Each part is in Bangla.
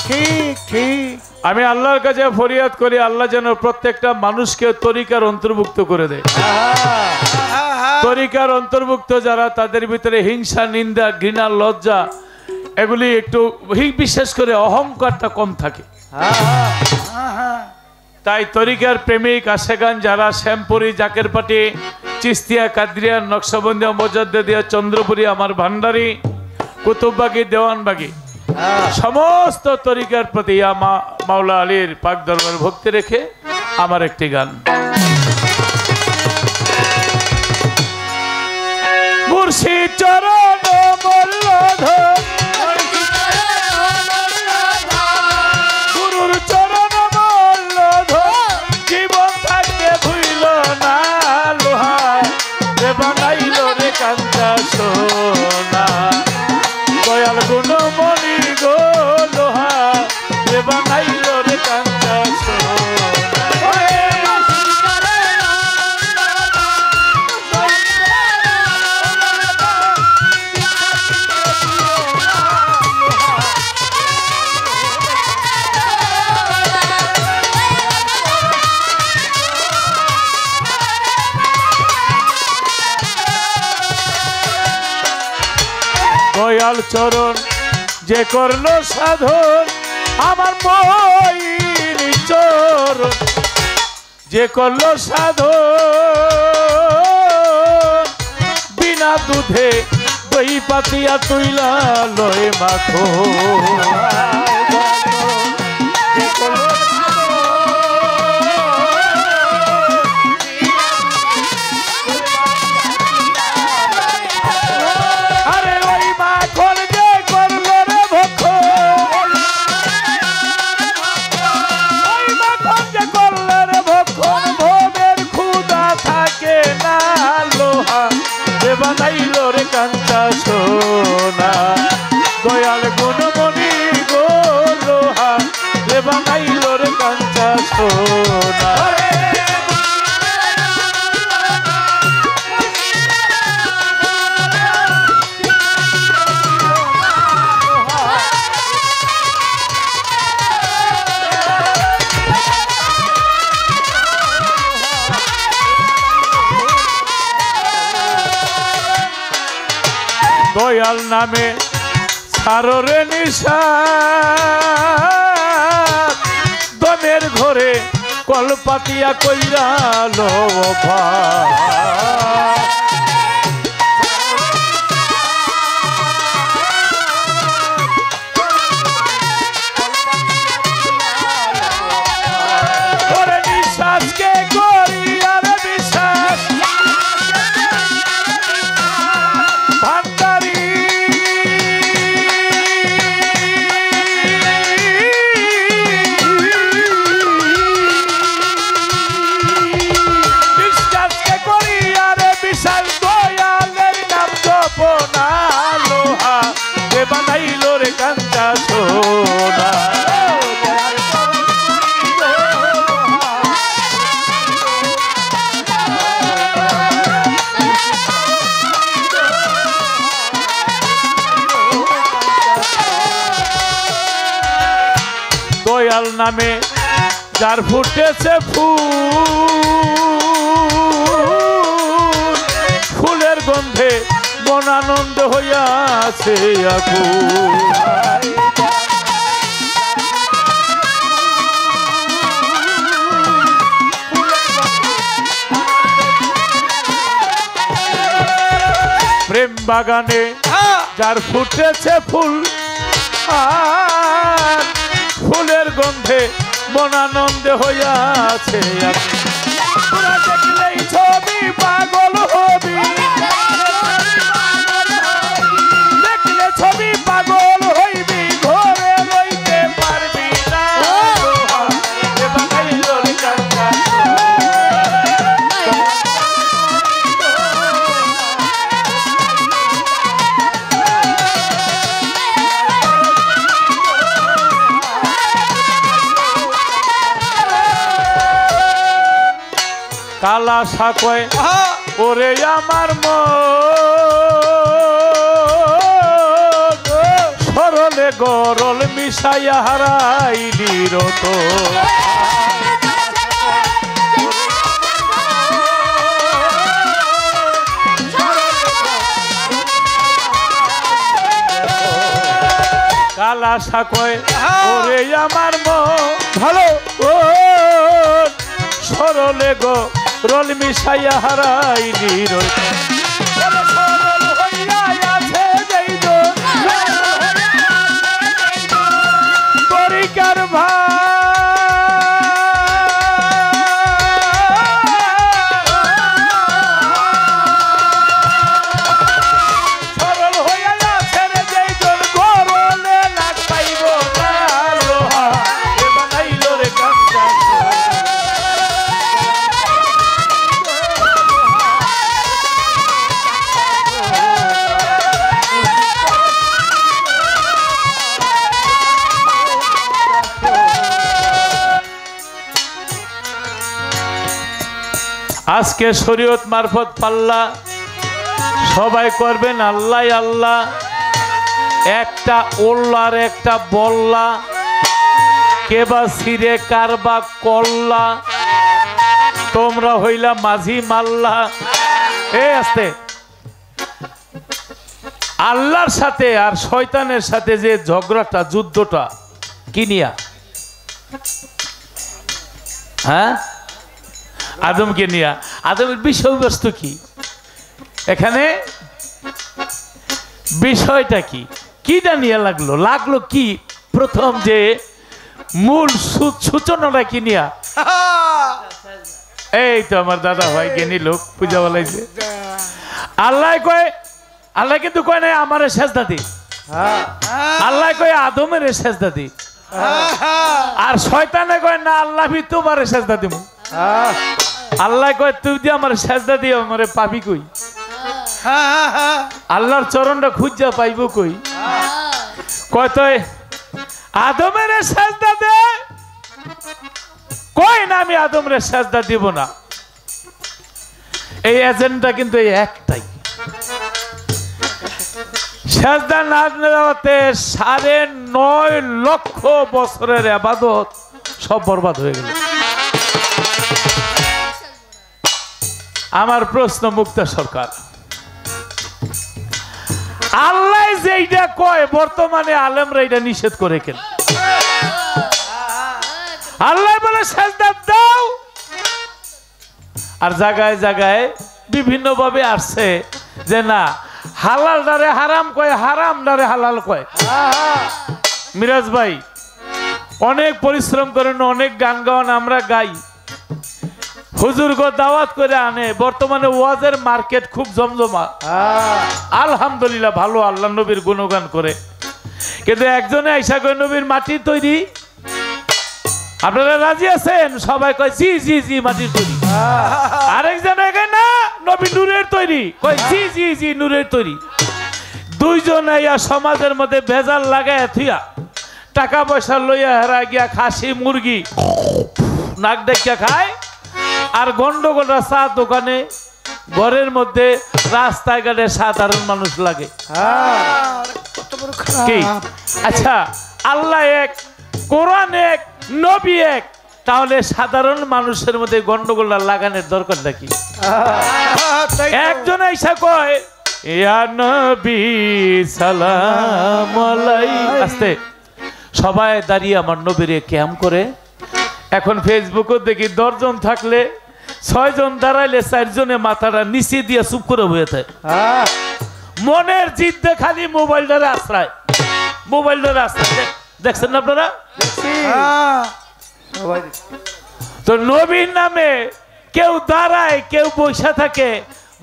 ঠিক ঠিক। আমি আল্লাহর কাছে ফরিয়াদ করি আল্লাহ যেন প্রত্যেকটা মানুষকে তরিকার অন্তর্ভুক্ত করে দেয়। তরিকার অন্তর্ভুক্ত যারা তাদের ভিতরে হিংসা, নিন্দা, ঘৃণা, লজ্জা এগুলি একটু, বিশেষ করে অহংকারটা কম থাকে। তাই তরিকার প্রেমিক আশেগান যারা শ্যামপুরি, জাকেরপাটি, চিস্তিয়া, কাদরিয়া, নকশবন্দিয়া, মোজাদ্দেদিয়া, চন্দ্রপুরি, আমার ভান্ডারি, কুতুববাগী, দেওয়ানবাগী সমস্ত তরিকার প্রতি মাওলা আলীর পাক দরবার ভক্তি রেখে আমার একটি গান। মুর্শিদ চরণ মল্লধর, গুরুর চরণ মল্লধর, জীবন থাকতে ভুইল না লোহা, রে বানাইল রে কাঞ্চা সোনা, দয়াল গুণমণি গো লোহা, রে বানাইল রে কাঞ্চা সোনা। দয়াল চরণ যে করলো সাধন, আমার ময়ূর চরণ যে করলো সাধন, বিনা দুধে দই পাতিয়া তুইলা লয় মাখো, বানাইল রে কাঞ্চা সোনা, দয়াল গুণমণি গো লোহা, রে বানাইল রে কাঞ্চা সোনা। দয়াল নামে সাররে নিশা, দমের ঘরে কলপাতিয়া কইরা লোভা, নিঃশ্বাসকে করি আর বিশ্বাস, বানাইল রে কাঞ্চা সোনা। দয়াল নামে যার ফুটেছে ফুল, ফুলের গন্ধে মন আনন্দ হইয়াছে আকুল, প্রেম বাগানে যার ফুটেছে ফুল, আর ফুলের গন্ধে মন আনন্দে হইয়াছে আকুল, দেখলেই ছবি পাগল হবি, ছবি পাগল হইবি, ঘরে রইতে পারবি না, বানাইল রে কাঞ্চা কালা সাকয় ওরে আমার মন, সরলে সরলে গরল মিশাইয়া হারাইলি রত কালা সাকয় ওরে আমার ভালো ও সরলে গরল মিশাইয়া হারাইলি রত আজকে শরীয়ত মারফত পাল্লা সবাই করবেন আল্লাহ আল্লাহ একটা ওল্লার একটা বল্লা কেবা সিরে কারবা কল্লা তোমরা হইলা মাঝি মাল্লা এই আস্তে আল্লাহর সাথে আর শয়তানের সাথে যে ঝগড়াটা যুদ্ধটা কি নিয়া হ্যাঁ আদমকে নিয়া আদমের বিষয়বস্তু কি এখানে বিষয়টা কি কিটা নিয়ে লাগলো কি প্রথম যে মূল সূচনাটা কি নিয়া এই তো আমার দাদা ভাই জ্ঞানী লোক পূজা বলাইছে আল্লাহ কিন্তু কয় নাই আমারে সেজদা দি আল্লাহ কয় আদমের সেজদা দি আর শয়তানে কয় না আল্লাহ ভি তোমারে সেজদা দিমু আল্লাহ কয় তুই দি আমার সেজদা দিও আমারে পাবি কই আল্লাহর চরণটা খুঁজা পাইব কই কয় তো আদমের সেজদা দে কই না আমি আদমের সেজদা দিব না এই এজেন্ডা কিন্তু এই একটাই সেজদা না দেওয়াতে 9.5 লক্ষ বছরের ইবাদত সব বরবাদ হয়ে গেল আমার প্রশ্ন মুক্তা সরকার আল্লাহ যেইটা কয় বর্তমানে আলেমরা এটা নিষেধ করে কেন আল্লাহ বলে সেজদা দাও আর জায়গায় জায়গায় বিভিন্ন ভাবে আসছে যে না হালাল দারে হারাম কয় হারাম দারে হালাল কয় মিরাজ ভাই অনেক পরিশ্রম করেন অনেক গান গাওয়ান আমরা গাই হুজুরগো দাওয়াত করে আনে বর্তমানে ওয়াজের মার্কেট খুব জমজমা আলহামদুলিল্লাহ ভালো আল্লাহ নবীর গুণগান করে কিন্তু একজনে আইসা কয় নবীর মাটির তৈরি আপনারা রাজি আছেন সবাই কয় জি জি জি মাটির তৈরি আরেকজনে কয় না নবী নূরের তৈরি কয় জি জি জি নূরের তৈরি দুইজন আইয়া সমাজের মধ্যে ভেজাল লাগায় থুয়া টাকা পয়সা লইয়া হেরা গিয়া খাসি মুরগি নাক দেখিয়া খায় আর গন্ডগোলরা চা দোকানে ঘরের মধ্যে রাস্তায় ঘাটে সাধারণ মানুষ লাগে কি আচ্ছা আল্লাহ এক কোরআন এক নবী এক তাহলে সাধারণ মানুষের মধ্যে গন্ডগোলটা লাগানোর দরকার নাকি একজন আইসা কয় ইয়া নবী সালাম আলাইহি আস্তে সবাই দাঁড়িয়ে আমার নবীরে ক্যাম করে এখন ফেসবুকে দেখি 10 জন থাকলে 6 জন দাঁড়াইলে 4 জনে মাথাটা নিচে দিয়ে চুপ করে বসে থাকে মনের জিদ্দে খালি মোবাইলটারে আশ্রয় দেখছেন না আপনারা তো নবীর নামে কেউ দাঁড়ায় কেউ বসে থাকে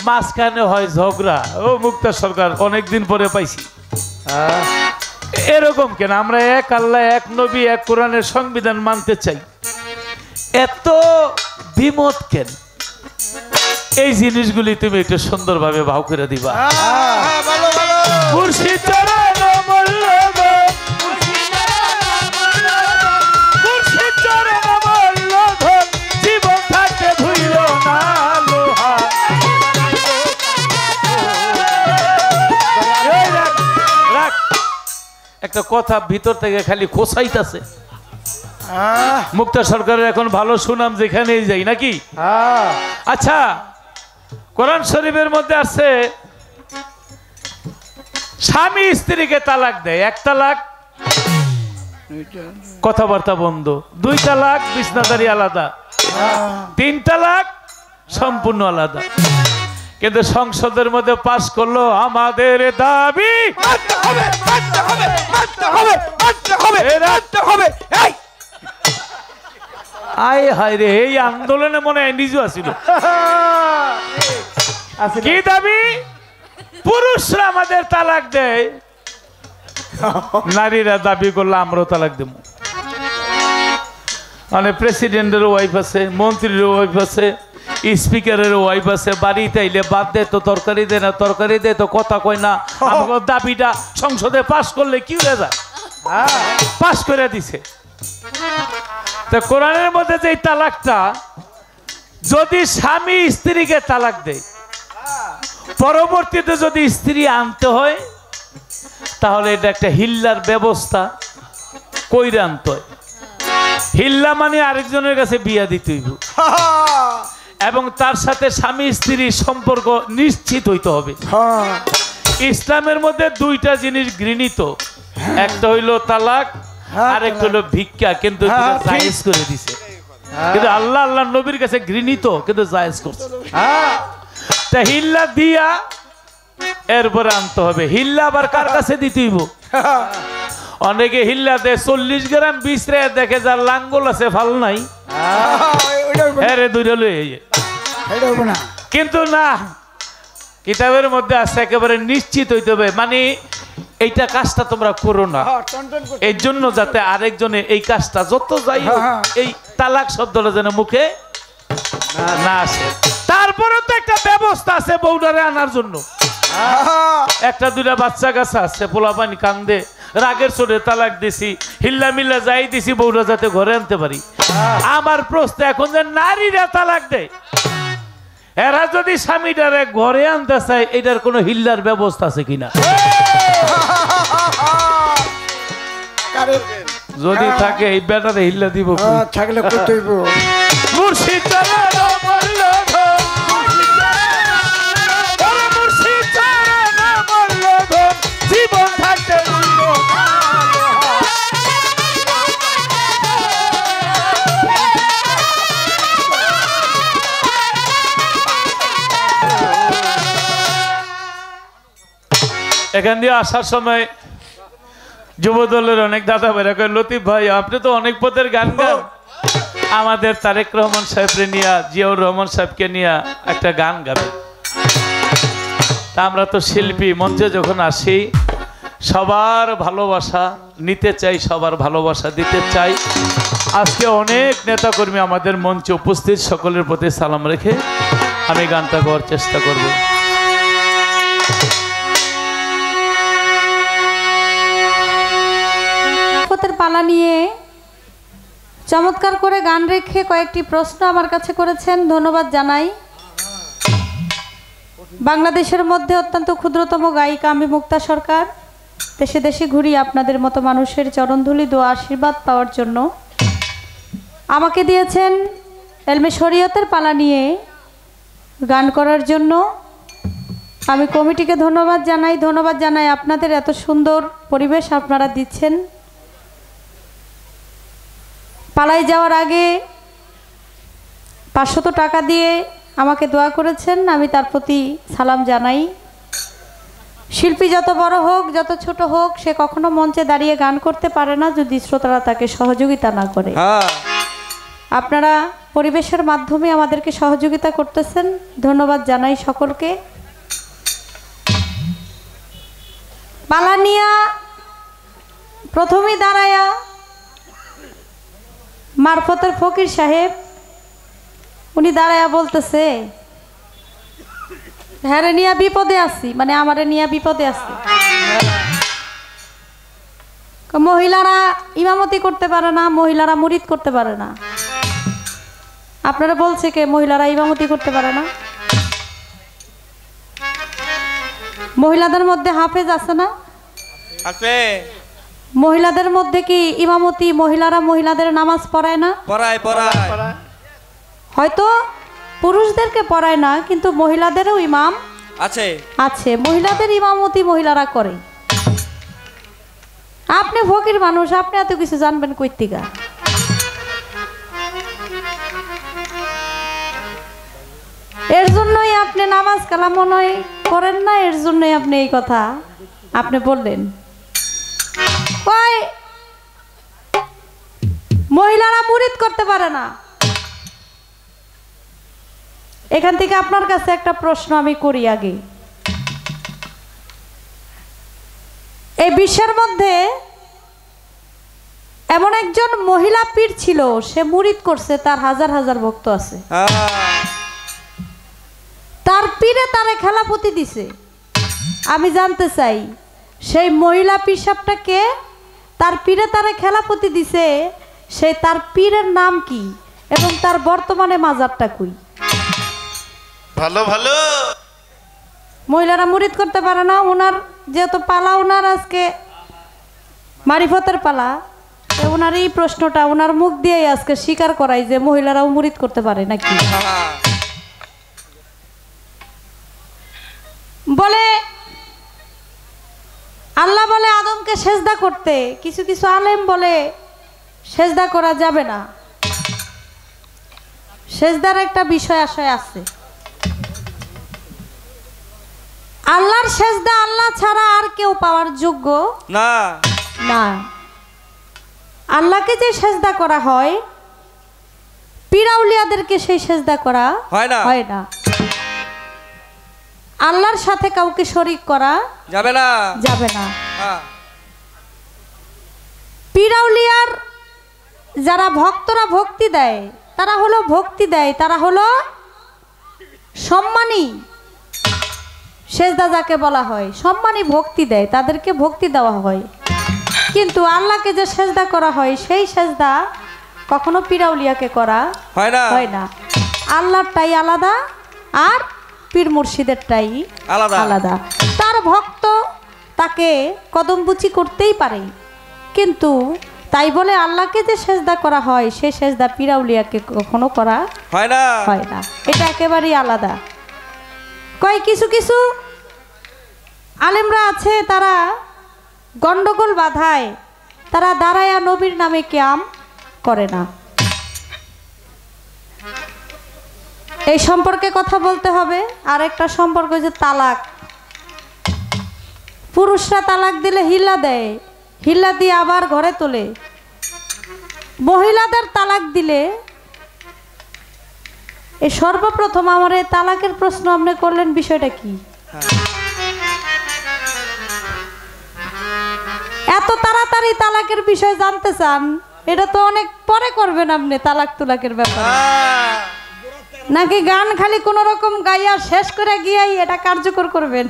মাঝখানে হয় ঝগড়া ও মুক্তা সরকার অনেকদিন পরে পাইছি এরকম কেন আমরা এক আল্লাহ এক নবী এক কোরআনের সংবিধান মানতে চাই এত দ্বিমত কেন এই জিনিসগুলি তুমি একটু সুন্দরভাবে ভাব করে দিবা মুর্শিদ চরণ মল্লব মুর্শিদ চরণ মল্লব জীবন থাকতে ভুইল না লোহা রাখ একটা কথা ভিতর থেকে খালি খোসাইতাছে। মুক্তা সরকারের এখন ভালো সুনাম যেখানেই যাই নাকি। আচ্ছা, কোরআন শরীফের মধ্যে আছে স্বামী স্ত্রীকে তালাক দেয়। 1 তালাক কথাবার্তা বন্ধ, 2 তালাক বিছনাদারি আলাদা, 3 তালাক সম্পূর্ণ আলাদা। কিন্তু সংসদের মধ্যে পাস করলো আমাদের দাবি আয় হায় রে, এই আন্দোলনে মনে হয় নিজে আসিল। কি দাবি? পুরুষরা আমাদের তালাক দেয়, নারীরা দাবি করলে আমরাও তালাক দেব। মানে প্রেসিডেন্টের ওয়াইফ আছে, মন্ত্রীর ওয়াইফ আছে, স্পিকারের ওয়াইফ আছে, বাড়িতে আইলে বাদ দেয় তো তরকারি দেয় না, তরকারি দেয় তো কথা কয় না। আমাকে দাবিটা সংসদে পাস করলে কি হয়ে যায়, পাস করে দিছে। তো কোরআনের মধ্যে যে তালাকটা, যদি স্বামী স্ত্রীকে তালাক দেয়, পরবর্তীতে যদি স্ত্রী আনতে হয়, তাহলে এটা একটা হিল্লার ব্যবস্থা কইরে আনতে হয়। হিল্লা মানে আরেকজনের কাছে বিয়া দিতে হইব এবং তার সাথে স্বামী স্ত্রীর সম্পর্ক নিশ্চিত হইতে হবে। ইসলামের মধ্যে 2টা জিনিস ঘৃণিত, একটা হইলো তালাক, আরেকটা হইলো ভিক্ষা, কিন্তু জায়েজ করে দিছে। কিন্তু আল্লাহ নবীর কাছে ঘৃণিত, কিন্তু জায়েজ করছে। তা হিল্লা দিয়া এরপরে আনতে হবে। হিল্লা আবার কার কাছে দিতে হইব? অনেকে হিল্লা দেয় 40 গ্রাম বিছরে, দেখে যার লাঙ্গল আছে ফাল নাই, কিন্তু না, কিতাবের মধ্যে আছে একেবারে নিশ্চিত হইতে হবে। মানে এইটা কাজটা তোমরা করো না, এই জন্য যাতে আরেকজনে এই কাজটা যত যাই এই তালাক শব্দটা যেন মুখে না আসে। তারপরে তো একটা ব্যবস্থা আছে বউডারে আনার জন্য। 1-2টা বাচ্চা কাছে আছে, পোলাপানি কান্দে, রাগের চোটে তালাক দিছি, হিল্লা মিল্লা যাই দিছি বউরা যাতে ঘরে আনতে পারি। আমার প্রশ্ন, এখন যে নারীরা তালাক দেয়, এরা যদি স্বামীটারে ঘরে আনতে চায়, এটার কোনো হিল্লার ব্যবস্থা আছে কিনা? যদি থাকে এই বেটারে হিল্লা দিব, থাকলে মুর্শিদ জীবন থাকতে এখান দিয়ে আসার সময় যুবদলের অনেক দাদা ভাইরা কয়, লতিফ ভাই আপনি তো অনেক পদের গান গান, আমাদের তারেক রহমান সাহেবকে নিয়ে, জিয়াউর রহমান সাহেবকে নিয়ে একটা গান গাবে। তা আমরা তো শিল্পী, মঞ্চে যখন আসি সবার ভালোবাসা নিতে চাই, সবার ভালোবাসা দিতে চাই। আজকে অনেক নেতাকর্মী আমাদের মঞ্চে উপস্থিত, সকলের প্রতি সালাম রেখে আমি গানটা গাওয়ার চেষ্টা করব। পালা নিয়ে চমৎকার করে গান রেখে কয়েকটি প্রশ্ন আমার কাছে করেছেন, ধন্যবাদ জানাই। বাংলাদেশের মধ্যে অত্যন্ত ক্ষুদ্রতম গায়িকা আমি মুক্তা সরকার, দেশে দেশে ঘুরি আপনাদের মতো মানুষের চরণধুলি দোয়া আশীর্বাদ পাওয়ার জন্য। আমাকে দিয়েছেন এলমে শরীয়তের পালা নিয়ে গান করার জন্য। আমি কমিটিকে ধন্যবাদ জানাই আপনাদের এত সুন্দর পরিবেশ আপনারা দিচ্ছেন। পালায় যাওয়ার আগে 500 টাকা দিয়ে আমাকে দোয়া করেছেন, আমি তার প্রতি সালাম জানাই। শিল্পী যত বড় হোক যত ছোট হোক, সে কখনো মঞ্চে দাঁড়িয়ে গান করতে পারে না যদি শ্রোতারা তাকে সহযোগিতা না করে। আপনারা পরিবেশের মাধ্যমে আমাদেরকে সহযোগিতা করতেছেন, ধন্যবাদ জানাই সকলকে। পালানিয়া প্রথমেই দাঁড়ায়া মারফতের ফকির সাহেব উনি দাঁড়ায়া বলতেছে, হ্যাঁ রে নিয়া বিপদে আছি, মানে আমারে নিয়া বিপদে আছি। মহিলারা ইমামতি করতে পারে না, মহিলারা মুরিদ করতে পারে না। আপনারা বলছে কে মহিলারা ইমামতি করতে পারে না? মহিলাদের মধ্যে হাফেজ আছে না? আছে। মহিলাদের মধ্যে কি ইমামতি মহিলারা মহিলাদের নামাজ পড়ায় না? পড়ায় পড়ায় হয়তো পুরুষদেরকে পড়ায় না, কিন্তু মহিলাদেরও ইমাম আছে আছে। মহিলাদের ইমামতি মহিলারা করে। আপনি ফকির মানুষ, আপনি এত কিছু জানবেন কই থেকে? এর জন্যই আপনি নামাজ কালাম মনে হয় করেন না, এর জন্যই আপনি এই কথা আপনি বললেন। ওই মহিলারা মুরিদ করতে পারে না। এখান থেকে আপনার কাছে একটা প্রশ্ন আমি করি আগে। এই বিশ্বের মধ্যে এমন একজন মহিলা পীর ছিল, সে মুরিদ করছে, তার হাজার হাজার ভক্ত আছে। তার পীরে তারে খেলাপতি দিছে। আমি জানতে চাই সেই মহিলা পীর সাহেবটা কে? তার পীরে তারে খেলাপতি দিছে, সে তার পীরের নাম কি এবং তার বর্তমানে মাজারটা কই? ভালো ভালো মহিলারা মুরিদ করতে পারে না। ওনার যেহেতু পালা, ওনার আজকে মারিফতের পালা, ওনার এই প্রশ্নটা ওনার মুখ দিয়েই আজকে স্বীকার করাই যে মহিলারাও মুরিদ করতে পারে নাকি। বলে আল্লাহ বলে আদমকে সেজদা করতে, কিছু কিছু আলেম বলে সেজদা করা যাবে না। সেজদার একটা বিষয় আশয় আছে। আল্লাহর সেজদা আল্লাহ ছাড়া আর কেউ পাওয়ার যোগ্য না না। আল্লাহকে যে সেজদা করা হয়, পীরাউলিয়াদেরকে সেই সেজদা করা হয় না। আল্লাহর সাথে কাউকে শরীক করা যাবে না। পীরাউলিয়ার যারা ভক্তরা ভক্তি দেয়, তারা হলো সম্মানী। সেজদা যাকে বলা হয়, সম্মানী ভক্তি দেয়, তাদেরকে ভক্তি দেওয়া হয়। কিন্তু আল্লাহকে যে সেজদা করা হয়, সেই সেজদা কখনো পীরাউলিয়াকে করা হয় না। আল্লাহরটাই আলাদা আর পীর মুর্শিদেরটাই আলাদা। তার ভক্ত তাকে কদমবুচি করতেই পারে, কিন্তু তাই বলে আল্লাহকে যে সেজদা করা হয়, সেই সেজদা পীরাউলিয়াকে কখনো করা হয় না। এটা একেবারেই আলাদা। কিছু কিছু আলেমরা আছে, তারা গন্ডগোল বাধায়, তারা দাঁড়ায়া নবীর নামে কিয়াম করে না। এই সম্পর্কে কথা বলতে হবে। আর একটা সম্পর্ক যে তালাক। পুরুষরা তালাক দিলে হিল্লা দেয়, হিল্লা দিয়ে আবার ঘরে তোলে। মহিলাদের তালাক দিলে, এই সর্বপ্রথম আমার এই তালাকের প্রশ্ন আপনি করলেন, বিষয়টা কি? এত তাড়াতাড়ি তালাকের বিষয় জানতে চান? এটা তো অনেক পরে করবেন আপনি তালাক তুলাকের ব্যাপারে, নাকি গান খালি কোন রকম গাইয়া শেষ করে গিয়াই এটা কার্যকর করবেন?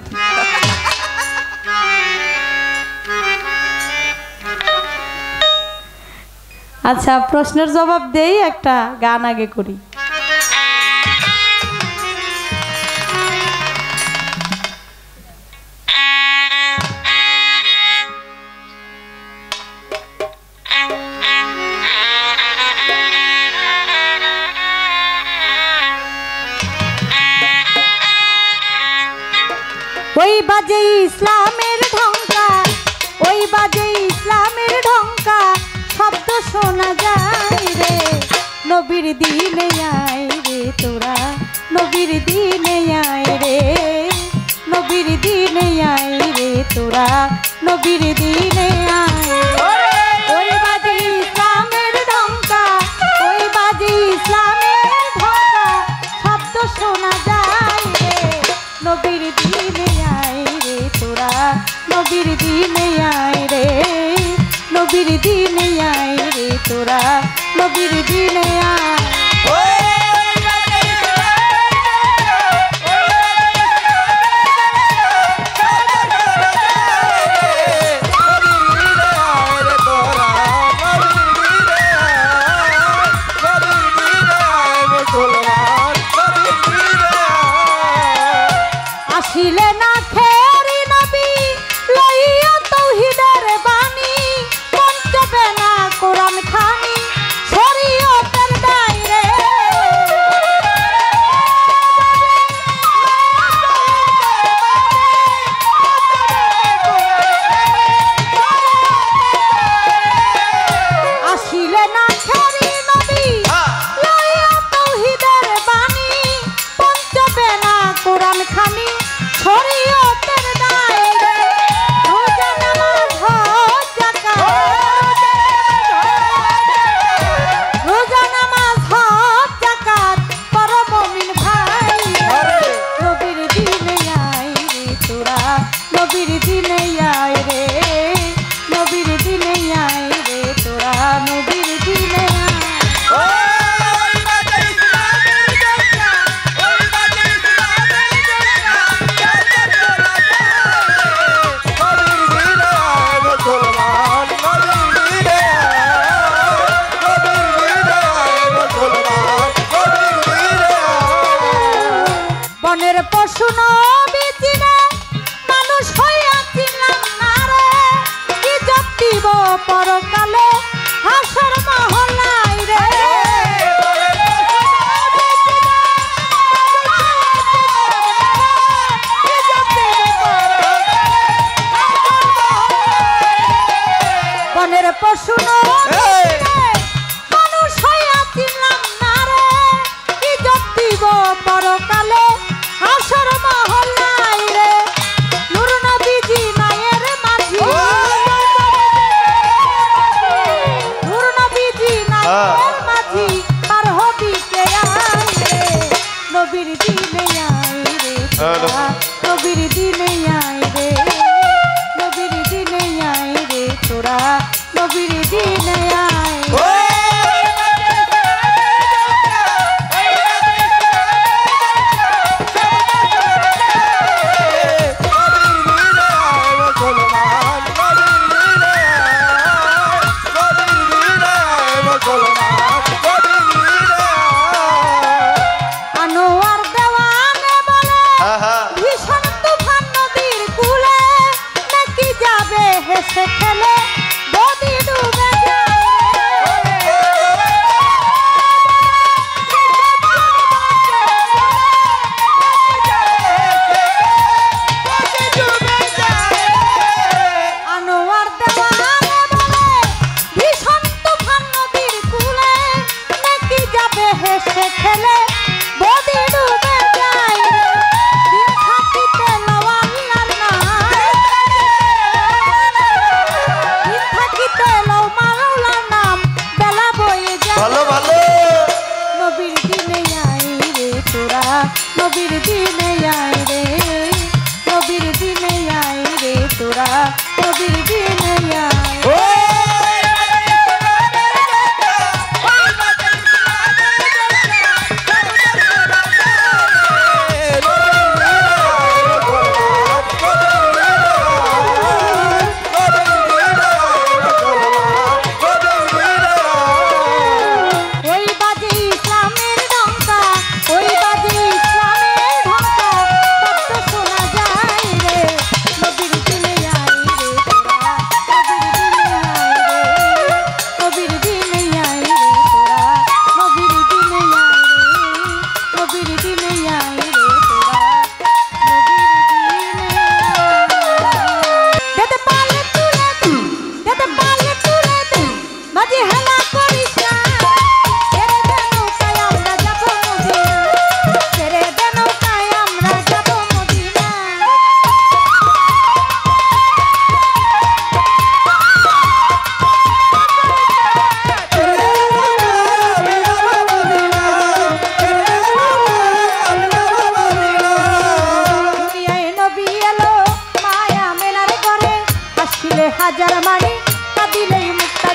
আচ্ছা, প্রশ্নের জবাব দেই, একটা গান আগে করি। ওই বাজে ইসলামের ঢঙ্কা, ওই বাজে ইসলামের ঢঙ্কা, শব্দ শোনা যায় রে। নবীর দিনে আয় রে তোরা, নবীর দিনে আয় রে, নবীর দিনে আয় রে তোরা, নবীর দিনে আয়। ওই বাজে ইসলামের ঢঙ্কা, ওই বাজে ইসলামের ঢঙ্কা, শব্দ শোনা যায় রে। নবীর দিনে আয় রে তোরা, নবীর দিনে আয় রে, নবীর দিনে আয় রে তোরা, নবীর দিনে আয়। আসিলে না খেরি নবী লইয়া তৌহিদের বাণী, পশু নবীজি রে মানুষ হইয়া চিনলাম না রে ইজ্জত দিব পরকালে হাসর মহল্লায় রে বনের পশু মানুষ হইয়া চিনলাম না রে ইজ্জত দিব পরকালে হাসর মহল্লায় রে নূর নবীজি মায়ের মাঝি নূর নবীজি মায়ের মাঝি আর হবি কে আয় রে নবীর দিনে আয় রে নবীর দিনে আয় রে নবীর দিনে আয় রে তোরা নবীর দিনে আয় আনোয়ার দেওয়ানে বলে ভীষণ তুফান নদীর কূলে নাকি যাবে হেসে খেলে নদী ডুবে আনোয়ার দেওয়ানে বলে ভীষণ তুফান নদীর কূলে নাকি যাবে হেসে খেলে নদী ডুবে যায় দিন থাকিতে লও আল্লাহর নাম দিন থাকিতে লও মাওলার নাম বেলা বয়ে যায় ভালো ভালো নবীর দিনে আয় রে তোরা নবীর দিনে আয় রে নবীর দিনে আয় রে তোরা নবীর দিনে আয় ওই বাজে ইসলামের ডঙ্কা ওই বাজে ইসলামের ঢঙ্কা শব্দ শোনা যায় রে নবীর দিনে আয় রে তোরা নবীর দিনে আয় রে নবীর দিনে আয় রে নবীর দিনে আয় রে তোরা যেতে পারলে তুলে যেতে পারলে তুলে বাজে হেলা করিস না ছেড়ে দে নৌকায় আমরা যাবো মদিনা ছেড়ে দে নৌকায় আমরা যাবো মদিনা দুনিয়ায় নবী এলো মায়া মেনার ঘরে আসিলে হাজার মানি কাঁদিলেই মুক্তা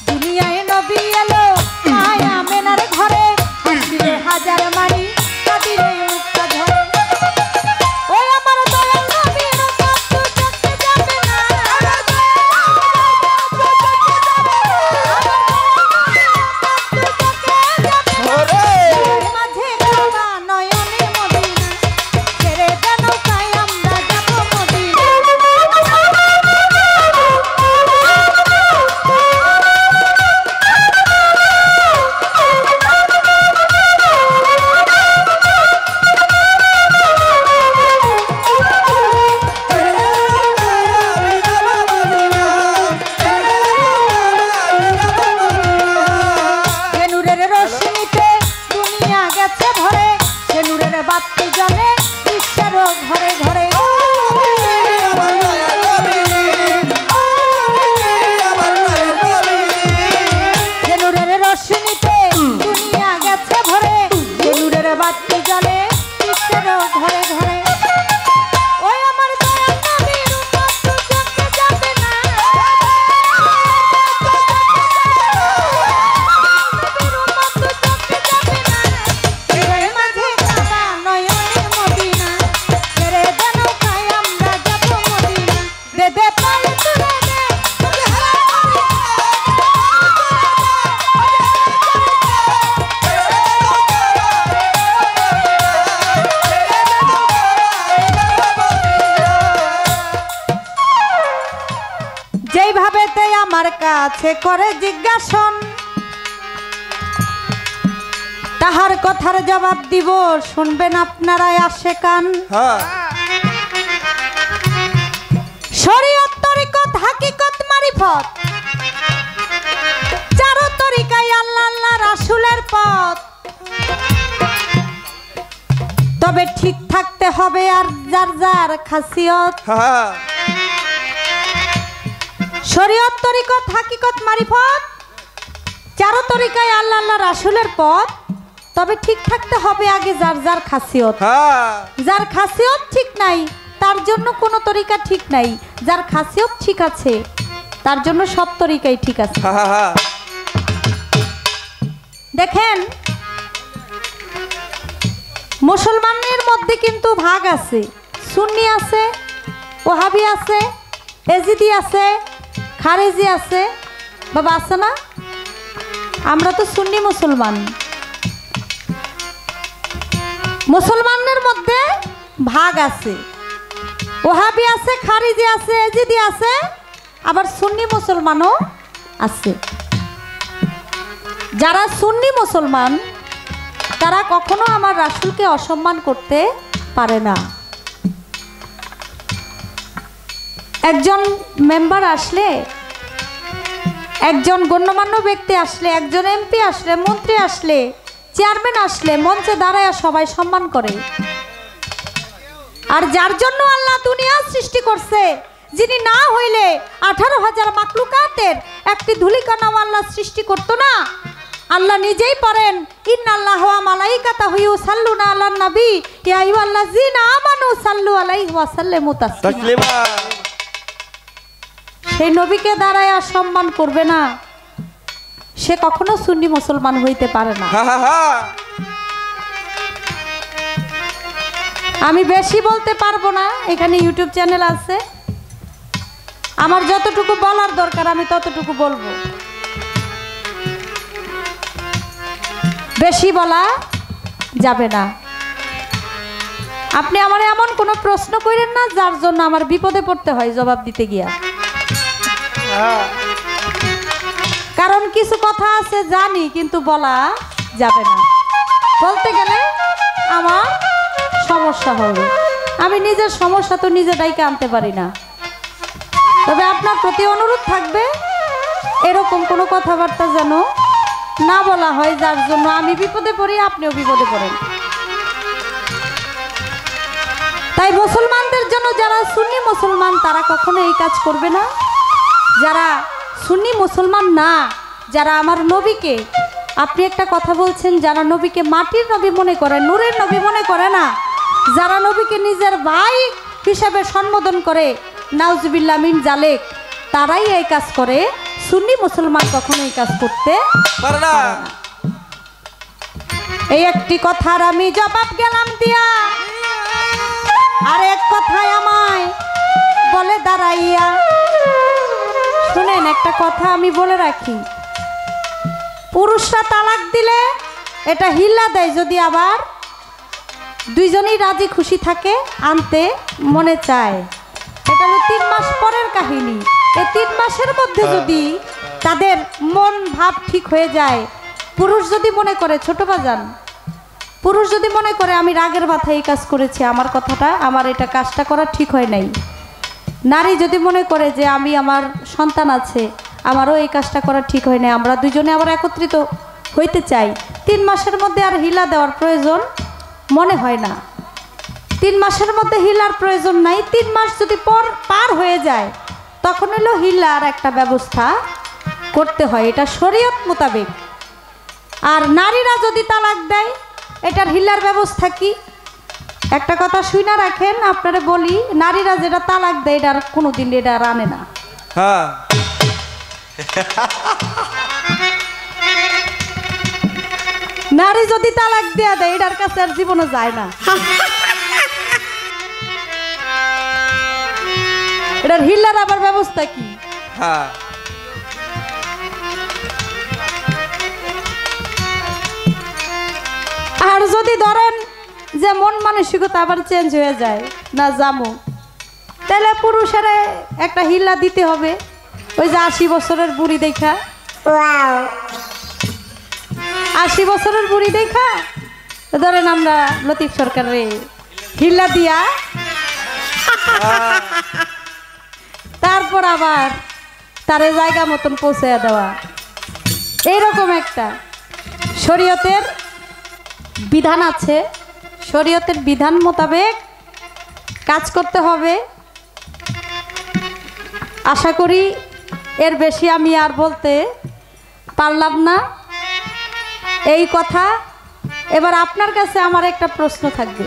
দুনিয়ায় নবী এলো মায়া মেনার ঘরে আসিলে হাজার মানি কাঁদিলেই মুক্তা ধরে ওই আমার দয়াল নবীর উম্মত তো চোখে যাবে না মাঝে কাবা নয়নে মদিনা ছেড়ে দে নৌকায় আমরা যাবো মদিনা নূরের রশ্মিতে দুনিয়া গেছে ভরে সে নূরের বাতি জ্বলে বিশ্বের ঘরে ঘরে সে নূরের রশ্মিতে দুনিয়া গেছে ভরে সে নূরের বাতি জ্বলে বিশ্বের ঘরে ঘরে ওই আমার দয়াল নবীর উম্মত তো চোখে যাবে না নবীর উম্মত তো চোখে যাবে না মাঝে কাবা নয়নে মদিনা ছেড়ে দে আমার কাছে করে জিজ্ঞাসন, তাহার কথার জবাব দিব, শুনবেন আপনারা আসে কান। শরীয়ত তরিকত হাকিকত মারিফত, চারো তরিকায় আল্লাহ আল্লাহ রাসূলের পথ। তবে ঠিক থাকতে হবে আর যার যার খাসিয়ত। শরীয়ত তরিকত হাকিকত মারিফত, চারো তরিকায় আল্লাহ আল্লাহ রাসূলের পথ। তবে ঠিক থাকতে হবে আগে যার যার খাসিয়ত। যার খাসিয়ত ঠিক নাই তার জন্য কোনো তরিকা ঠিক নাই, যার খাসিয়ত ঠিক আছে তার জন্য সব তরিকাই ঠিক আছে। দেখেন, মুসলমানের মধ্যে কিন্তু ভাগ আছে, সুন্নি আছে, ওহাবি আছে, এজিদি আছে, খারেজি আছে, বাবা আছে না? আমরা তো সুন্নি মুসলমান। মুসলমানের মধ্যে ভাগ আছে, ওহাবি আছে, খারিজি আছে, এজিদি আছে, আবার সুন্নি মুসলমানও আছে। যারা সুন্নি মুসলমান তারা কখনো আমার রাসূলকে অসম্মান করতে পারে না। একজন মেম্বার আসলে, একজন গণ্যমান্য ব্যক্তি আসলে, একজন এমপি আসলে, মন্ত্রী আসলে, চেয়ারম্যান আসলে মঞ্চে দাঁড়ায় সবাই সম্মান করে। আর যার জন্য আল্লাহ দুনিয়া সৃষ্টি করছে, যিনি না হইলে 18,000 মাখলুকাতের একটি ধূলিকণাও আল্লাহ সৃষ্টি করত না। আল্লাহ নিজেই পড়েন, ইন্নাল্লাহা ওয়া মালাইকাতাহু ইউসাল্লুনা আলান নবী ইয়া আইয়ুহাল্লাযীনা আমানু সাল্লু আলাইহি ওয়া সাল্লিমু তাসলিমা। সেই নবীকে দাঁড়ায় সম্মান করবে না, সে কখনো সুন্নি মুসলমান হইতে পারে না। আমি বেশি বলতে পারবো না, এখানে ইউটিউব চ্যানেল আছে, আমার যতটুকু বলার দরকার আমি ততটুকু বলবো, বেশি বলা যাবে না। আপনি আমার এমন কোনো প্রশ্ন করেন না যার জন্য আমার বিপদে পড়তে হয় জবাব দিতে গিয়া। কারণ কিছু কথা আছে জানি কিন্তু বলা যাবে না, বলতে গেলে আমার সমস্যা হবে। আমি নিজের সমস্যা তো নিজে ডাইকে আনতে পারি না। তবে আপনার প্রতি অনুরোধ থাকবে এরকম কোনো কথাবার্তা যেন না বলা হয় যার জন্য আমি বিপদে পড়ি, আপনিও বিপদে পড়েন। তাই মুসলমানদের জন্য যারা সুন্নি মুসলমান তারা কখনো এই কাজ করবে না। যারা সুন্নি মুসলমান না, যারা আমার নবীকে, আপনি একটা কথা বলছেন, যারা নবীকে মাটির নবী মনে করে, নূরের নবী মনে করে না, যারা নবীকে নিজের ভাই হিসাবে সম্বোধন করে, নাউজুবিল্লাহ মিন জালেক, তারাই এই কাজ করে। সুন্নি মুসলমান কখনো এই কাজ করতে পারে না। এই একটি কথার আমি জবাব গেলাম দিয়া, আর এক কথায় আমায় বলে দাঁড়াইয়া। শুনেন, একটা কথা আমি বলে রাখি, পুরুষরা তালাক দিলে এটা হিল্লা দেয় যদি আবার দুইজনেই রাজি খুশি থাকে, আনতে মনে চায়। এটা হলো 3 মাস পরের কাহিনী। এই 3 মাসের মধ্যে যদি তাদের মন ভাব ঠিক হয়ে যায়, পুরুষ যদি মনে করে, ছোট বাজান, পুরুষ যদি মনে করে আমি রাগের মাথায় এই কাজ করেছি, আমার কথাটা, আমার এটা কাজটা করা ঠিক হয় নাই, নারী যদি মনে করে যে আমি, আমার সন্তান আছে, আমারও এই কাজটা করা ঠিক হয় নাই, আমরা দুজনে আবার একত্রিত হইতে চাই, 3 মাসের মধ্যে আর হিলা দেওয়ার প্রয়োজন মনে হয় না। 3 মাসের মধ্যে হিলার প্রয়োজন নাই। 3 মাস যদি পার হয়ে যায় তখন হলো হিলার একটা ব্যবস্থা করতে হয়, এটা শরীয়ত মোতাবেক। আর নারীরা যদি তালাক দেয়, এটার হিলার ব্যবস্থা কি? একটা কথা শুনে রাখেন, আপনারা বলি, নারীরা যেটা তালাক দেয় এটা কোনোদিন এটা আনে না। হ্যাঁ, নারী যদি তালাক দেয়া দেয় এটার কাছে আর জীবনে যায় না। এটার হিলার আবার ব্যবস্থা কি? হ্যাঁ, আর যদি ধরেন যে মন মানসিকতা আবার চেঞ্জ হয়ে যায়, না জামু, তাহলে পুরুষের একটা হিলা দিতে হবে। ওই যে 80 বছরের বুড়ি দেখা, 80 বছরের বুড়ি দেখা ধরেন আমরা লতিফ সরকারে হিল্লা দিয়া তারপর আবার তারে জায়গা মতন পৌঁছে দেওয়া, এইরকম একটা শরীয়তের বিধান আছে। শরীয়তের বিধান মোতাবেক কাজ করতে হবে। আশা করি এর বেশি আমি আর বলতে পারলাম না এই কথা। এবার আপনার কাছে আমার একটা প্রশ্ন থাকবে।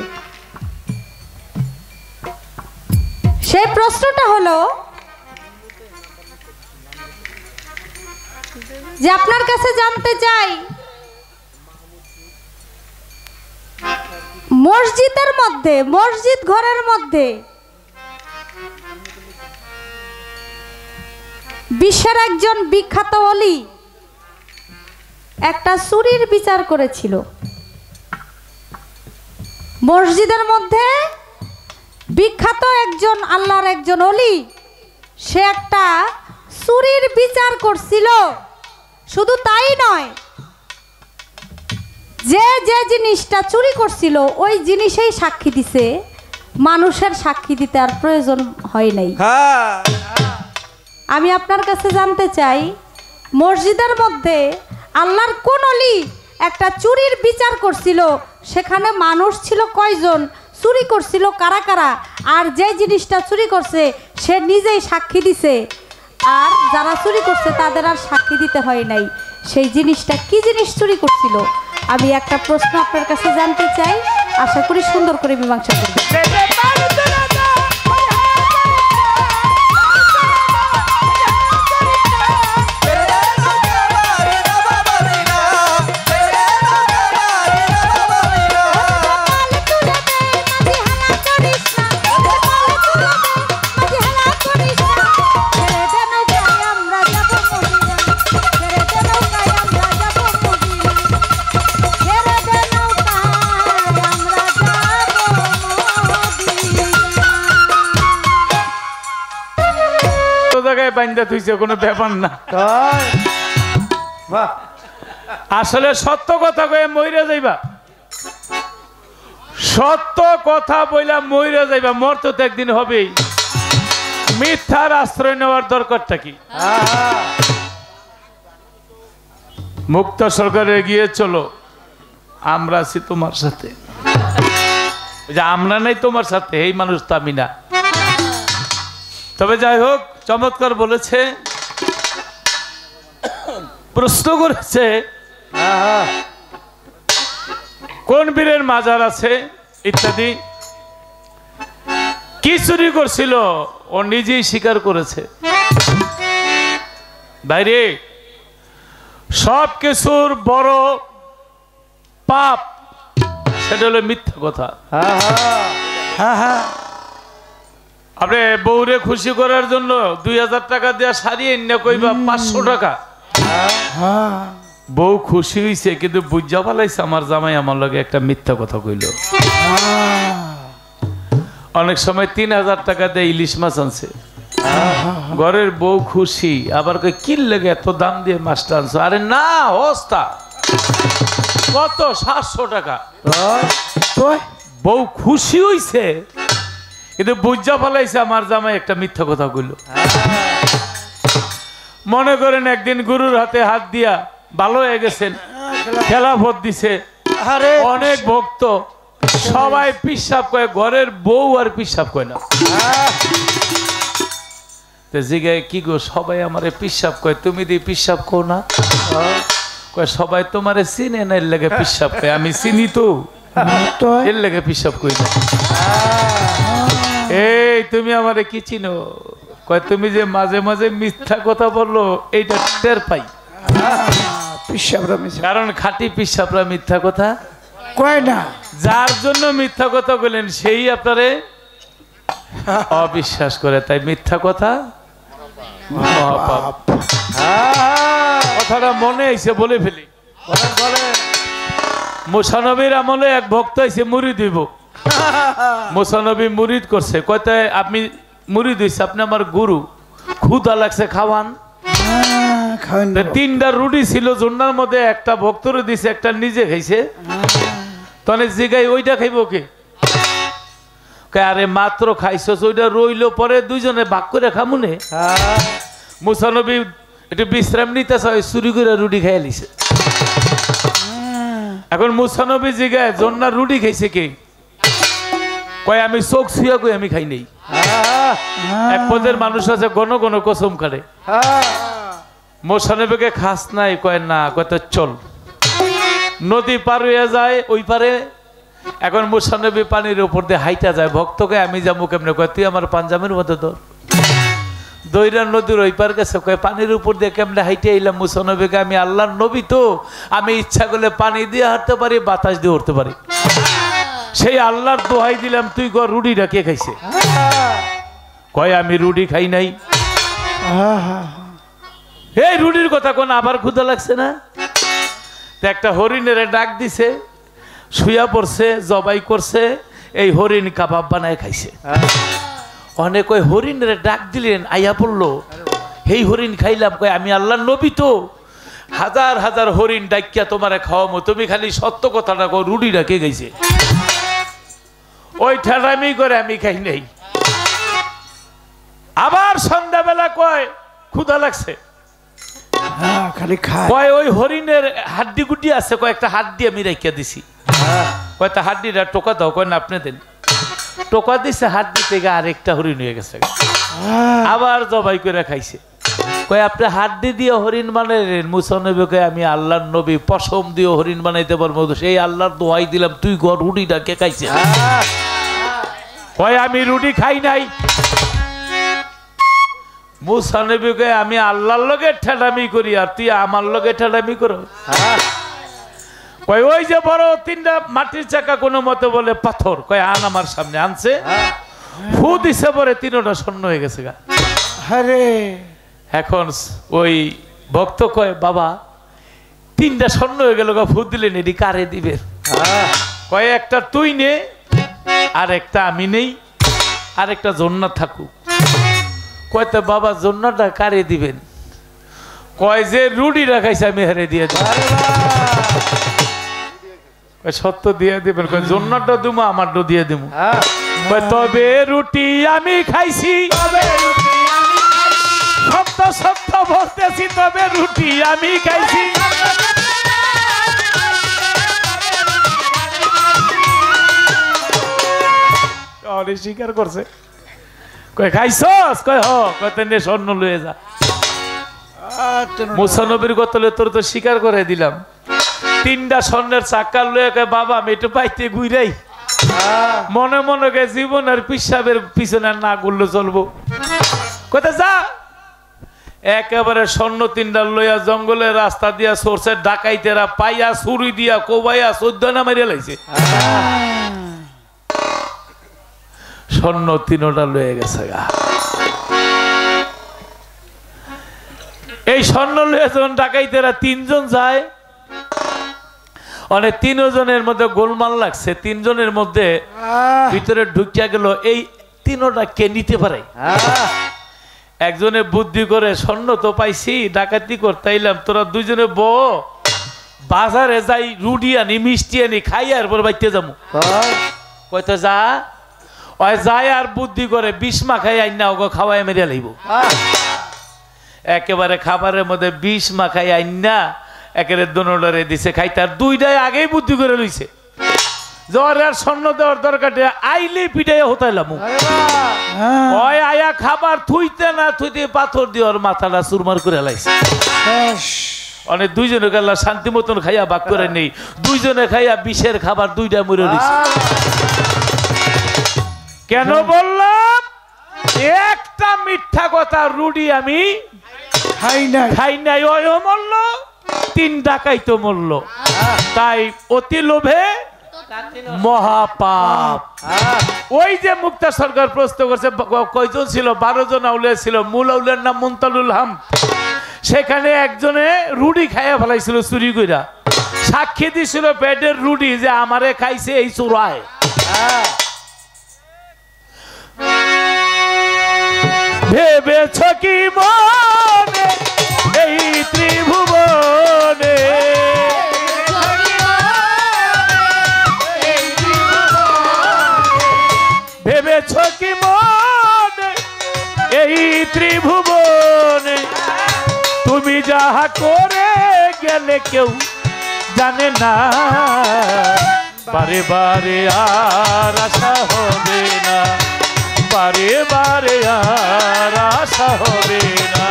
সেই প্রশ্নটা হলো যে আপনার কাছে জানতে চাই, মসজিদের মধ্যে, মসজিদ ঘরের মধ্যে বিশ্বের একজন বিখ্যাত ওলি একটা চুরির বিচার করেছিল। মসজিদের মধ্যে বিখ্যাত একজন আল্লাহর একজন ওলি, সে একটা চুরির বিচার করছিল। শুধু তাই নয়, যে যে জিনিসটা চুরি করছিল ওই জিনিসেই সাক্ষী দিছে, মানুষের সাক্ষী দিতে আর প্রয়োজন হয় নাই। আমি আপনার কাছে জানতে চাই, মসজিদের মধ্যে আল্লাহর কোন ওলি একটা চুরির বিচার করছিল, সেখানে মানুষ ছিল কয়জন, চুরি করছিল কারা কারা, আর যে জিনিসটা চুরি করছে সে নিজেই সাক্ষী দিছে, আর যারা চুরি করছে তাদের আর সাক্ষী দিতে হয় নাই। সেই জিনিসটা কি জিনিস চুরি করছিল? আমি একটা প্রশ্ন আপনার কাছে জানতে চাই, আশা করি সুন্দর করে মীমাংসা করবেন। কোনো ব্যাপার না। আসলে সত্য কথা কয়ে মইরা যাইবা, সত্য কথা বইলা মইরা যাইবা, মরতে তো একদিন হবেই। মিথ্যার আশ্রয় নেওয়ার দরকারটা কি? মুক্ত সরকারে গিয়ে চলো, আমরা আছি তোমার সাথে। যে আমরা নাই তোমার সাথে, এই মানুষ তো আমি না। তবে যাই হোক, চমৎকার বলেছে, প্রশ্ন করেছে কোন বীরের মাজার আছে ইত্যাদি। কি চুরি করছিল ও নিজেই স্বীকার করেছে। বাইরে সব কিছুর বড় পাপ, সেটা হলো মিথ্যা কথা। আপনি বউরে খুশি করার জন্য 2000 টাকা দেওয়া সারিয়ে না কইবা 500 টাকা। বউ খুশি হইছে, কিন্তু বুঝা পালাইছে আমার জামাই আমার লগে একটা মিথ্যা কথা কইল। অনেক সময় 3000 টাকা দিয়ে ইলিশ মাছ আনছে, ঘরের বউ খুশি, আবার কই কি লাগে এত দাম দিয়ে মাছটা আনছো? আরে না, হস্তা কত 700 টাকা। বউ খুশি হইছে, কিন্তু বুঝা পালাইছে আমার জামাই একটা মিথ্যা কথা কইল। মনে করেন একদিন গুরুর হাতে হাত দিয়া ভালো হয়ে গেছেন, খেলাফত দিছে, অনেক ভক্ত, সবাই পিসাব কয়, ঘরের বউ আর পিসাব কয় না। জিগায় কি গো, সবাই আমারে পিসাব কয়, তুমি দি পিসাব কো না? কয় সবাই তোমারে চিনে না, এর লেগে পিসাব কয়। আমি চিনি তো, এর লেগে পিসাব কই না। এই তুমি আমারে কি চিনো? কয় তুমি যে মাঝে মাঝে মিথ্যা কথা বললো, এইটা টের পাই। কারণ খাঁটি পিসাবরা মিথ্যা কথা কয় না। যার জন্য মিথ্যা কথা বলেন সেই আপনারে অবিশ্বাস করে, তাই মিথ্যা কথা মহাপাপ। কথাটা মনে আইছে বলে ফেলি। মুসা নবীর আমলে এক ভক্ত আইছে মুরিদ হইব। মুসা নবী মুরিদ করছে, কয়তায় আপনি মুরিদ হইছে, আপনি আমার গুরু। ক্ষুধা লাগছে খাওয়ান। খাওয়ান তা 3টা রুটি ছিল জন্নার মধ্যে, একটা ভক্তরে দিছে, একটা নিজে খাইছে। তনে জিগাই ওইটা খাইব কে? আরে মাত্র খাইছস, ওইটা রইল, পরে দুইজনে ভাগ করে খামুনে। মুসানবী একটু বিশ্রাম নিতে চুরি করে রুটি খাইয়া লিছে। এখন মুসানবী জিগায় জন্নার রুটি খাইছে কে? কয় আমি চোখ ছুঁয়া কই আমি খাই নেই। এক পদের মানুষ আছে গণ গণ কসম কাটে। মুসানবীকে খাস নাই? কয় না। কয় তো চল। নদী পার হইয়া যায় ওই পারে। এখন মুসানবী পানির উপর দিয়ে হাইটা যায়। ভক্তকে আমি যাবো কেমনে? কয় তুই আমার পাঞ্জামের মধ্যে ধর। দইরা নদীর ওই পার গেছে। কয় পানির উপর দিয়ে কেমনে হাইটে এলাম? মুসানবীকে আমি আল্লাহর নবী তো, আমি ইচ্ছা করলে পানি দিয়ে হাঁটতে পারি, বাতাস দিয়ে উঠতে পারি। সেই আল্লাহর দোহাই দিলাম, তুই গো রুটিটা কে খাইছে? কয় আমি রুটি খাই নাই। এই রুটির কথা কোন আবার ক্ষুধা লাগছে না? একটা হরিণের ডাক দিছে, শুয়া পড়ছে, জবাই করছে, এই হরিণ কাবাব বানায় খাইছে। অনেক ওই হরিণের ডাক দিলেন, আইয়া পড়লো, এই হরিণ খাইলাম। কয় আমি আল্লাহর নবী তো, হাজার হাজার হরিণ ডাকিয়া তোমারে খাওয়ামো, তুমি খালি সত্য কথাটা কো, রুটিটা কে খাইছে? ওই ঠেলামি করে আমি খাই নাই। আবার সন্ধ্যাবেলা কয় ক্ষুধা লাগছে। খালি খায়। কয় ওই হরিণের হাড্ডি গুড্ডি আছে, কয়েকটা হাড্ডি আমি রাখিয়া দিছি। কয়টা হাড্ডিটা টোকা দাও। কয় না আপনি দেন। টোকা দিছে, হাড্ডি থেকে আরেকটা হরিণ হয়ে গেছে। আবার জবাই করে খাইছে। কয় আপনি হাড্ডি দিয়ে হরিণ বানাইলেন? মুসানবীকে আমি আল্লাহর নবী, পশম দিয়ে হরিণ বানাইতে পারবো, সেই আল্লাহর দোহাই দিলাম, তুই গড় রুটিটা কে খাইছে? কয় আমি রুটি খাই নাই। মুসানবীকে আমি আল্লাহর লগে ঠেলামি করি, আর তুই আমার লগে ঠেলামি করো? কয় ওই যে বড় 3টা মাটির চাকা কোনো মতে বলে পাথর, কয় আন আমার সামনে। আনছে, ফু দিছে, পরে 3টা স্বর্ণ হয়ে গেছে গা। আরে এখন ওই ভক্ত কয় বাবা 3টা স্বর্ণ হয়ে গেল, ফু দিলেন, এটি কারে দিবেন? কয় একটা তুই নে, আর একটা আমি নেই, আর একটা জন্নাত থাকুক। কয় তো বাবা জন্নাটা কারে দিবেন? কয় যে রুটি রাখাইছে আমি হেরে দিয়ে দেব। সত্য দিয়ে দিবেন? কয় জন্নাটা দিমু, আমারটা দিয়ে দিব। তবে রুটি আমি খাইছি, সত্য সত্য বলতেছি, তবে রুটি আমি খাইছি। স্বীকার করছে। কয় খাইছস? কয় হ। কয় তেনে স্বর্ণ লয়ে যা। মুসানবীর গতলে তোর তো স্বীকার করে দিলাম। 3টা স্বর্ণের চাকা লয়ে কয় বাবা আমি একটু পাইতে ঘুরাই। মনে মনে কে জীবনের পিসাবের পিছনে না ঘুরলে চলবো। কোথায় যা। একেবারে স্বর্ণ 3টা লইয়া জঙ্গলের রাস্তা দিয়া সরছে, ডাকাইতেরা পাইয়া ছুরি দিয়া কোবাইয়া 14 না মারিয়া লাইছে। স্বর্ণ 3টা লয়ে গেছে গা। এই স্বর্ণ লইয়া যখন ডাকাইতেরা 3 জন যায়, অনেক 3 জনের মধ্যে গোলমাল লাগছে। 3 জনের মধ্যে ভিতরে ঢুকিয়া গেল, এই 3টা কে নিতে পারে? একজনে বুদ্ধি করে, স্বর্ণ তো পাইছি, ডাকাতি করতে আইলাম, তোরা 2 জনে বাজারে যাই, রুটি আনি, মিষ্টি আনি, খাই, আর পর বাইতে যাবো। কয়তো যা। ওই যায় আর বুদ্ধি করে 20 মাখাই আইন না, ওগো খাওয়াই মেরে লাইব। একেবারে খাবারের মধ্যে 20 মাখাই আইন না, একেবারে দোনোডারে দিছে খাইতে। আর 2টাই আগেই বুদ্ধি করে লইছে, জ্বর আর স্বর্ণ দেওয়ার দরকার আইলে পিটাই হতাইলাম। ওই আয়া খাবার থুইতে না থুইতে পাথর দিয়ে ওর মাথাটা চুরমার করে লাইছে। অনেক 2 জনে গেল শান্তি মতন খাইয়া ভাগ করে নেই। 2 জনে খাইয়া বিষের খাবার 2টা মরে দিছে। কেন বললাম? একটা মিথ্যা কথা, রুটি আমি খাই নাই। ওইও মরল, 3 ডাকাই তো মরল। তাই অতি লোভে মহাপাপ। ওই যে মুক্তা সরকার প্রশ্ন করছে, কয়জন ছিল? 12 জন আউলিয়া ছিল। মূল আউলিয়ার নাম মুনতালুল হাম। সেখানে একজনে রুটি খাইয়া ফেলাইছিল চুরি কইরা, সাক্ষী দিছিল পেটের রুটি যে আমারে খাইছে এই চোরায়। ভেবেছ কি মনে এই ত্রিভুবনে ভেবেছ কি মনে এই ত্রিভুবনে তুমি যাহা করে গেলে কেউ জানে না বারে বারে আর আশা হবে না বারে বারে আর আশা হবে না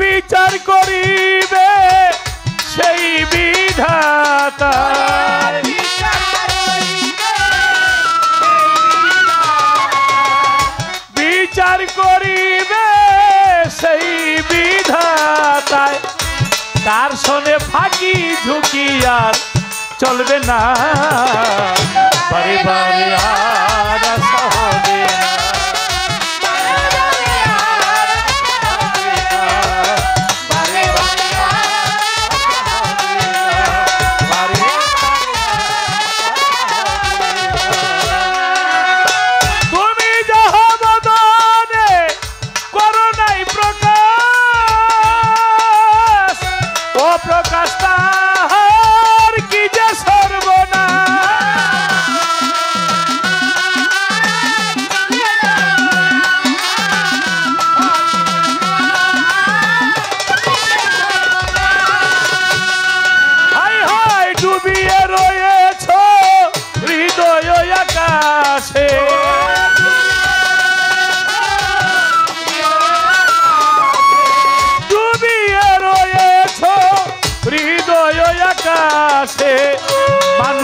বিচার করিবে সেই বিধাতা বিচার করিবে সেই বিধাতায় তার শোনে ফাঁকি ঝুঁকি আর চলবে না বারে বারে আর আশা হবে না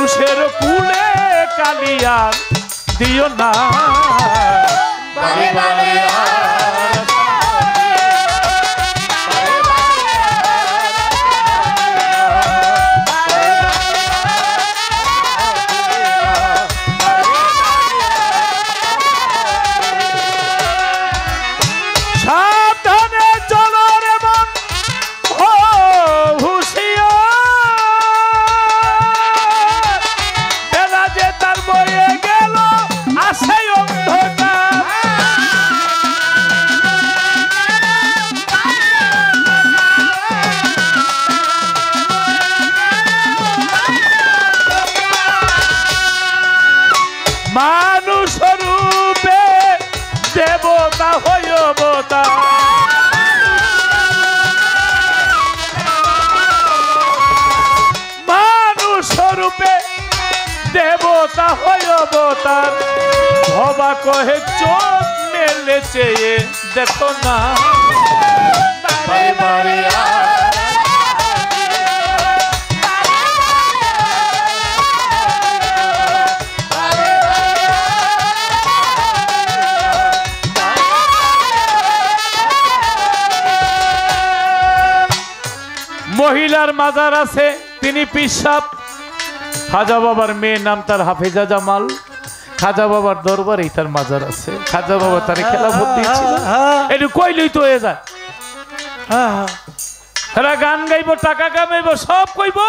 মানুষের কুলে কালিয়ার দিও না বারে বারে মানুষ রূপে দেবতা হইবতা মানুষ রূপে দেবতা হইবতার ভবা কহে চোখ মেলে চেয়ে দেখো না বারে বারে মহিলার মাজার আছে তিনি পিসাব খাজা বাবার মেয়ের নাম তার হাফেজা জামাল খাজা বাবার দরবারেই তার মাজার আছে খাজা বাবা তার খেলা ভর্তি ছিল একটু কইলেই তো হয়ে যায় এরা গান গাইবো টাকা কামাইবো সব কইবো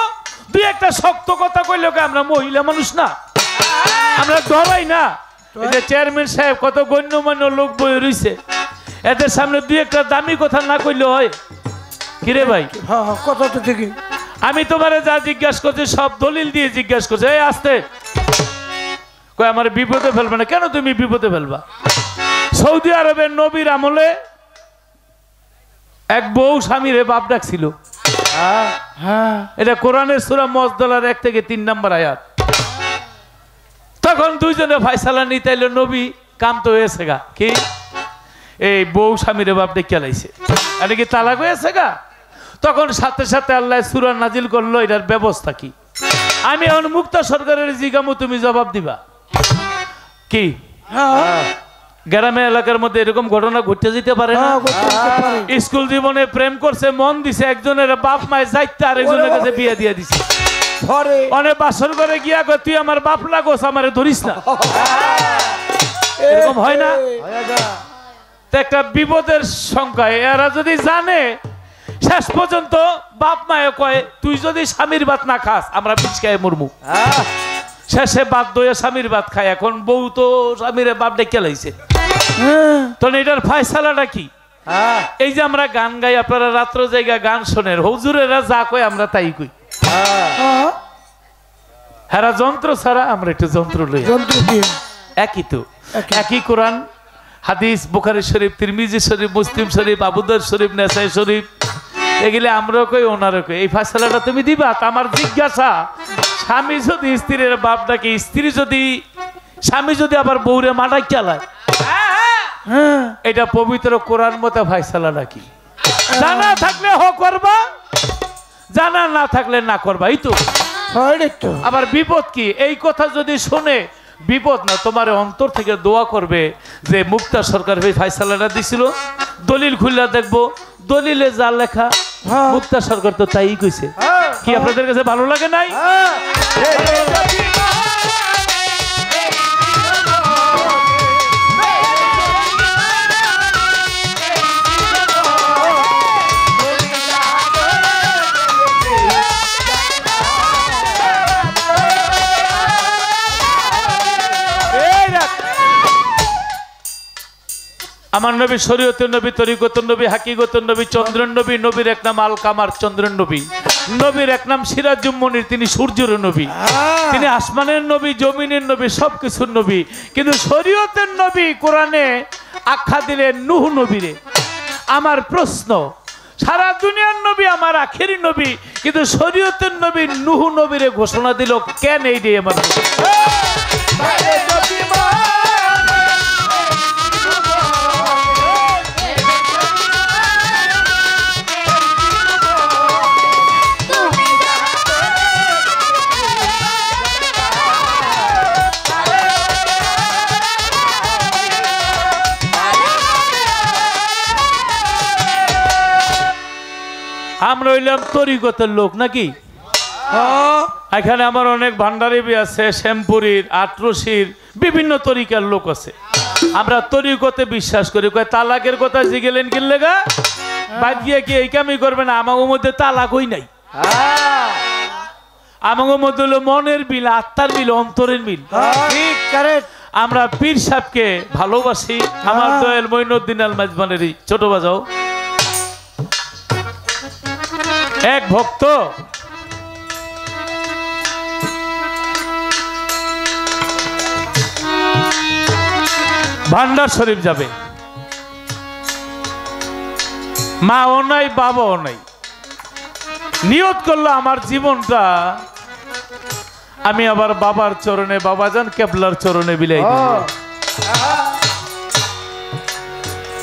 দুই একটা শক্ত কথা কইলে আমরা মহিলা মানুষ না আমরা ধরাই না এই যে চেয়ারম্যান সাহেব কত গণ্যমান্য লোক বই রইছে এদের সামনে দুই একটা দামি কথা না কইলে হয় কিরে ভাই কত থেকে আমি তোমারে যা জিজ্ঞাসা করছি সব দলিল দিয়ে জিজ্ঞাসা করছি এই আসতে কই আমার বিপদে ফেলবে না কেন তুমি বিপদে ফেলবা সৌদি আরবের নবীর আমলে এক বউ স্বামীরে বাপ ডাকছিল হ্যাঁ এটা কোরআনের সূরা মজদালার 1 থেকে 3 নম্বর আয়াত। তখন দুইজনে ফায়সালা নিতে এলো, নবী কাম তো হয়েছে গা, কি এই বউ স্বামীরে বাপ ডেকে লাইছে, এটা কি তালাক হয়েছে গা। তখন সাথে সাথে আল্লাহ সূরা নাজিল করলো এটার ব্যবস্থা কি। আমি এখন মুক্তা সরকারের জিজ্ঞামু, তুমি জবাব দিবা কি। গ্রামে এলাকার মধ্যে এরকম ঘটনা ঘটতে যেতে পারে না। স্কুল জীবনে প্রেম করছে, মন দিছে, একজনের বাপ মায় যাইতে আরেকজনের কাছে বিয়ে দিয়ে দিছে। অনেক বাসর করে গিয়া কয় তুই আমার বাপ লাগোস, আমারে ধরিস না। এরকম হয় না? তো একটা বিপদের সংখ্যায় এরা যদি জানে, শেষ পর্যন্ত বাপ মায়ে কয় তুই যদি স্বামীর ভাত না খাস আমরা পিছকায় মরমু। শেষে বাধ্য হয়ে স্বামীর ভাত খায়। এখন বউ তো স্বামীর বাপ ডেকে লাইছে, তখন এটার ফায়সালাটা কি। এই যে আমরা গান গাই, আপনারা রাত্র জায়গা গান শোনেন, হুজুরেরা যা কয় আমরা তাই কই। হ্যাঁ, যন্ত্র ছাড়া আমরা একটু যন্ত্র লই, একই তো, একই কোরআন হাদিস, বুখারী শরীফ, তিরমিজি শরীফ, মুসলিম শরীফ, আবু দাউদ শরীফ, নাসাই শরীফ, এগুলি আমরাও কই ওনারও কই। এই ফায়সালাটা তুমি দিবা। আমার জিজ্ঞাসা, স্বামী যদি স্ত্রীর বাপ ডাকে, স্বামী যদি আবার বউরে মাটাই চালায়, এটা পবিত্র কোরআন মতে ফায়সালাটা কি। জানা থাকলে হ করবা, জানা না থাকলে না করবা, এই তো। আবার বিপদ কি, এই কথা যদি শুনে বিপদ না, তোমার অন্তর থেকে দোয়া করবে যে মুক্তা সরকার ফায়সালাটা দিছিল, দলিল খুললা দেখবো, দলিলে যা লেখা মুক্তা সরকার তো তাই কইছে। কি আপনাদের কাছে ভালো লাগে নাই? আমার নবী শরীয়তের নবী, তরিকতের নবী, হাকিকতের নবী, চন্দ্রের নবী। নবীর এক নাম আল কামার, চন্দ্রের নবী। নবীর এক নাম সিরাজুম মুনির, তিনি সূর্যের নবী। তিনি আসমানের নবী, জমিনের নবী, সবকিছুর নবী। কিন্তু শরীয়তের নবী কোরআনে আখ্যা দিলেন নূহ নবীরে। আমার প্রশ্ন, সারা দুনিয়ার নবী আমার আখেরি নবী, কিন্তু শরীয়তের নবী নূহ নবীরে ঘোষণা দিল কেন? এই দিয়ে আমার আমরা হইলাম তরিকতের লোক নাকি। এখানে আমার অনেক ভান্ডারি আছে, শ্যামপুরীর, আটরশির, বিভিন্ন তরিকার লোক আছে। আমরা তরিকতে বিশ্বাস করি। কয় তালাকের কথা জিগেলেন কিনলে গা, বাদ গিয়ে কি এই কামই করবে না। আমার মধ্যে তালাকই নাই। আমার মধ্যে হলো মনের মিল, আত্মার মিল, অন্তরের মিল। আমরা পীর সাহেবকে ভালোবাসি। আমার দয়াল মঈনুদ্দিন আল মাঝবানেরই ছোট বাজাও এক ভক্ত ভান্ডার শরীফ যাবে, মাও নাই বাবাও নাই। নিয়ত করলো আমার জীবনটা আমি আবার বাবার চরণে, বাবাজান কেবলার চরণে বিলাই দিব।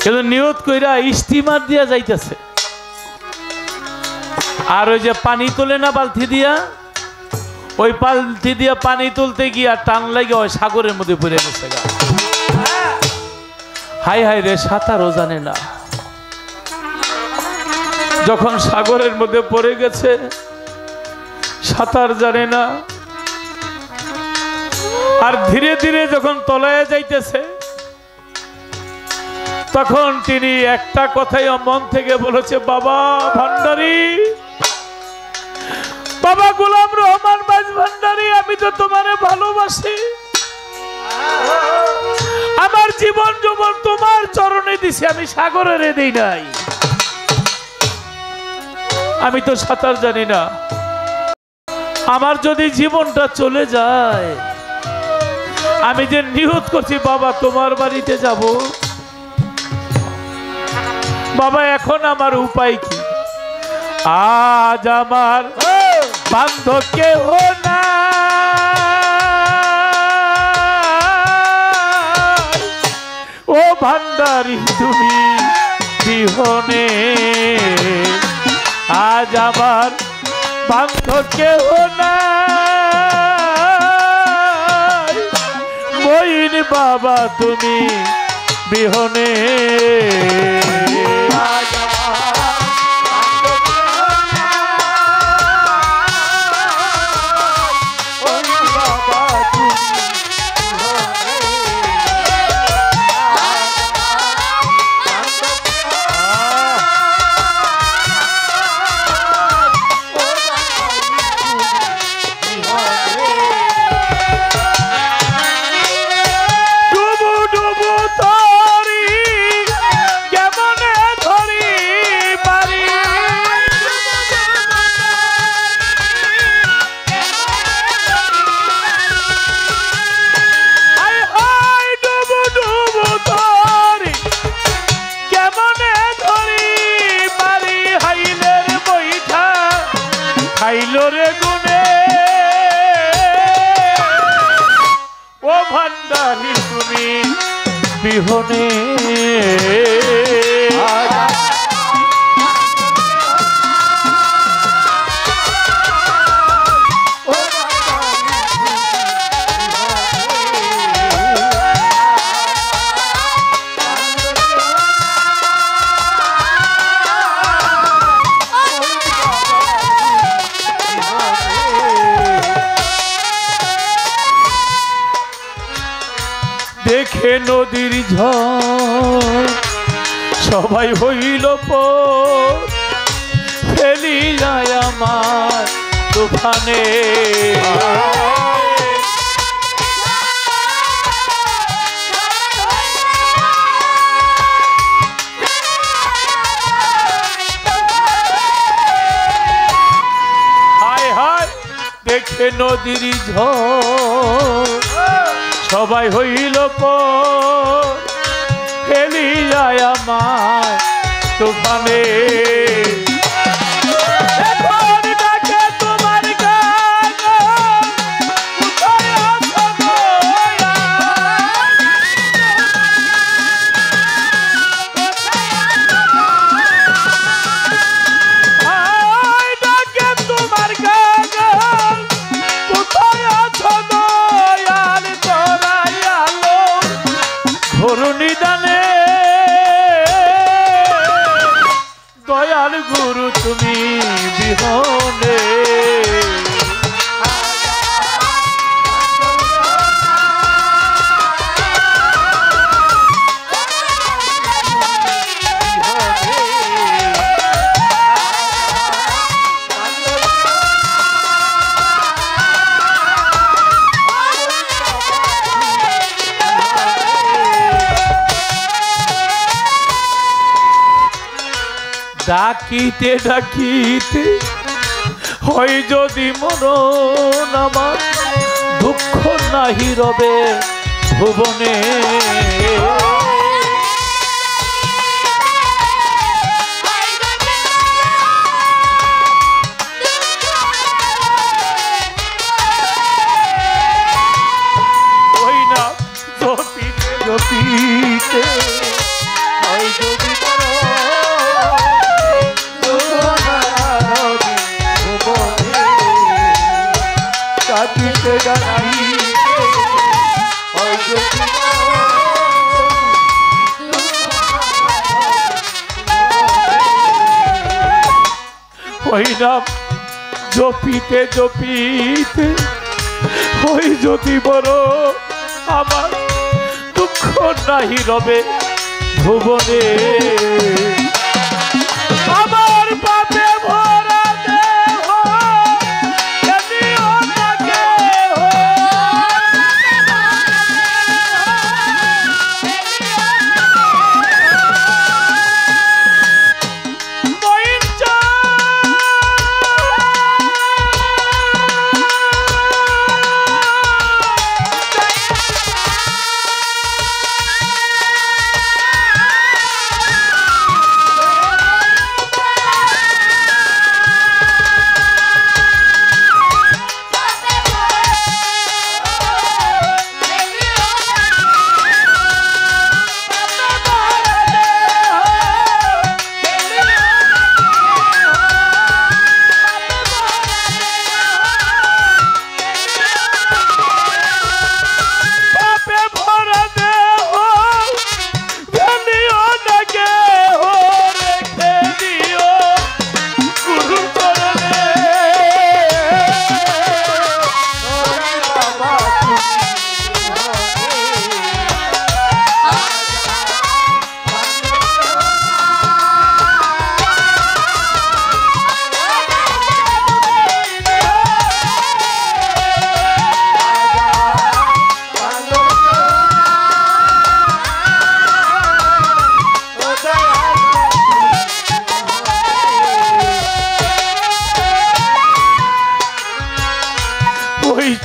কিন্তু নিয়ত কইরা স্টিমার দিয়া যাইতেছে। আর ওই যে পানি তোলে না বালতি দিয়া, ওই বালতি দিয়া পানি তুলতে গিয়া টান লাগে ওই সাগরের মধ্যে পড়ে গেছে। হাই হাই রে, সাঁতারও জানে না। যখন সাগরের মধ্যে পড়ে গেছে, সাঁতার জানে না। আর ধীরে ধীরে যখন তলায় যাইতেছে, তখন তিনি একটা কথাই মন থেকে বলেছে, বাবা ভান্ডারী, বাবা গোলাম রহমান মাঝ ভান্ডারী, আমি তো তোমারে ভালোবাসি। আমার জীবন যৌবন তোমার চরণে দিছি, আমি সাগরে দেই নাই। আমি তো সাঁতার জানি না। আমার যদি জীবনটা চলে যায়, আমি যে নিয়ত করছি বাবা তোমার বাড়িতে যাব, বাবা এখন আমার উপায় কি? আজ আমার বান্ধব কেহ না, ও ভান্ডারি তুমি বিহনে। আজ আমার বান্ধব কেহ না, মইন বাবা তুমি বিহনে। আজ খাইলোরে গুনে, ও ভান্ডারি তুমি বিহনে। দেখে নদীর ঝড় সবাই হইল ফেলি যায় আমার তুফানে। হায় হায় দেখে নদীর ঝড় সবাই হইল ফেলি যায় আমার তুফানে। নিদানে দয়াল গুরু তুমি বিহনে। ডাকিতে ডাকিতে হয় যদি মরণ আমার, দুঃখ নাহি রবে ভুবনে। ওই না জপিতে জপিতে হয় যদি হইলাম জপিতে জপিতে হই যদি বড় আমার, দুঃখ নাহি রবে ভুবনে। আমার পাপে ভরা দেহ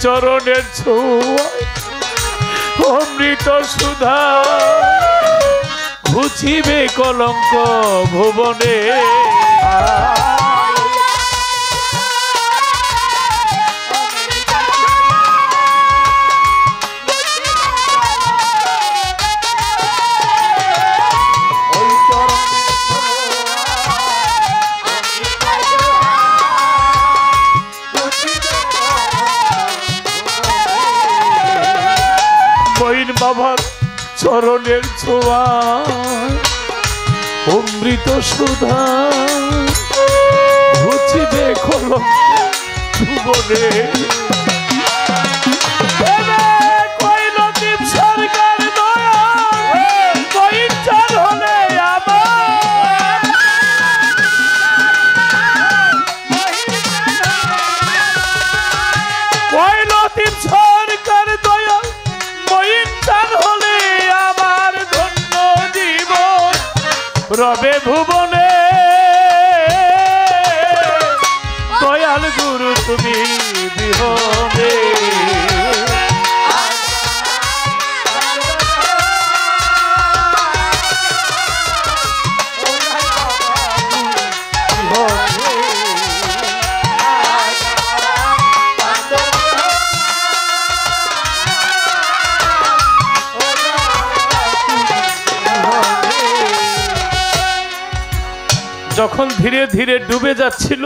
চরণের ছোঁয়ায় অমৃত সুধা ঘুচিবে কলঙ্ক ভুবনে। মইন বাবার চরণের ছোঁয়া অমৃত সুধা ঘুচিবে কলঙ্ক ভুবনে। রবে ভুবনে দয়াল গুরু তুমি বিহনে। যখন ধীরে ধীরে ডুবে যাচ্ছিল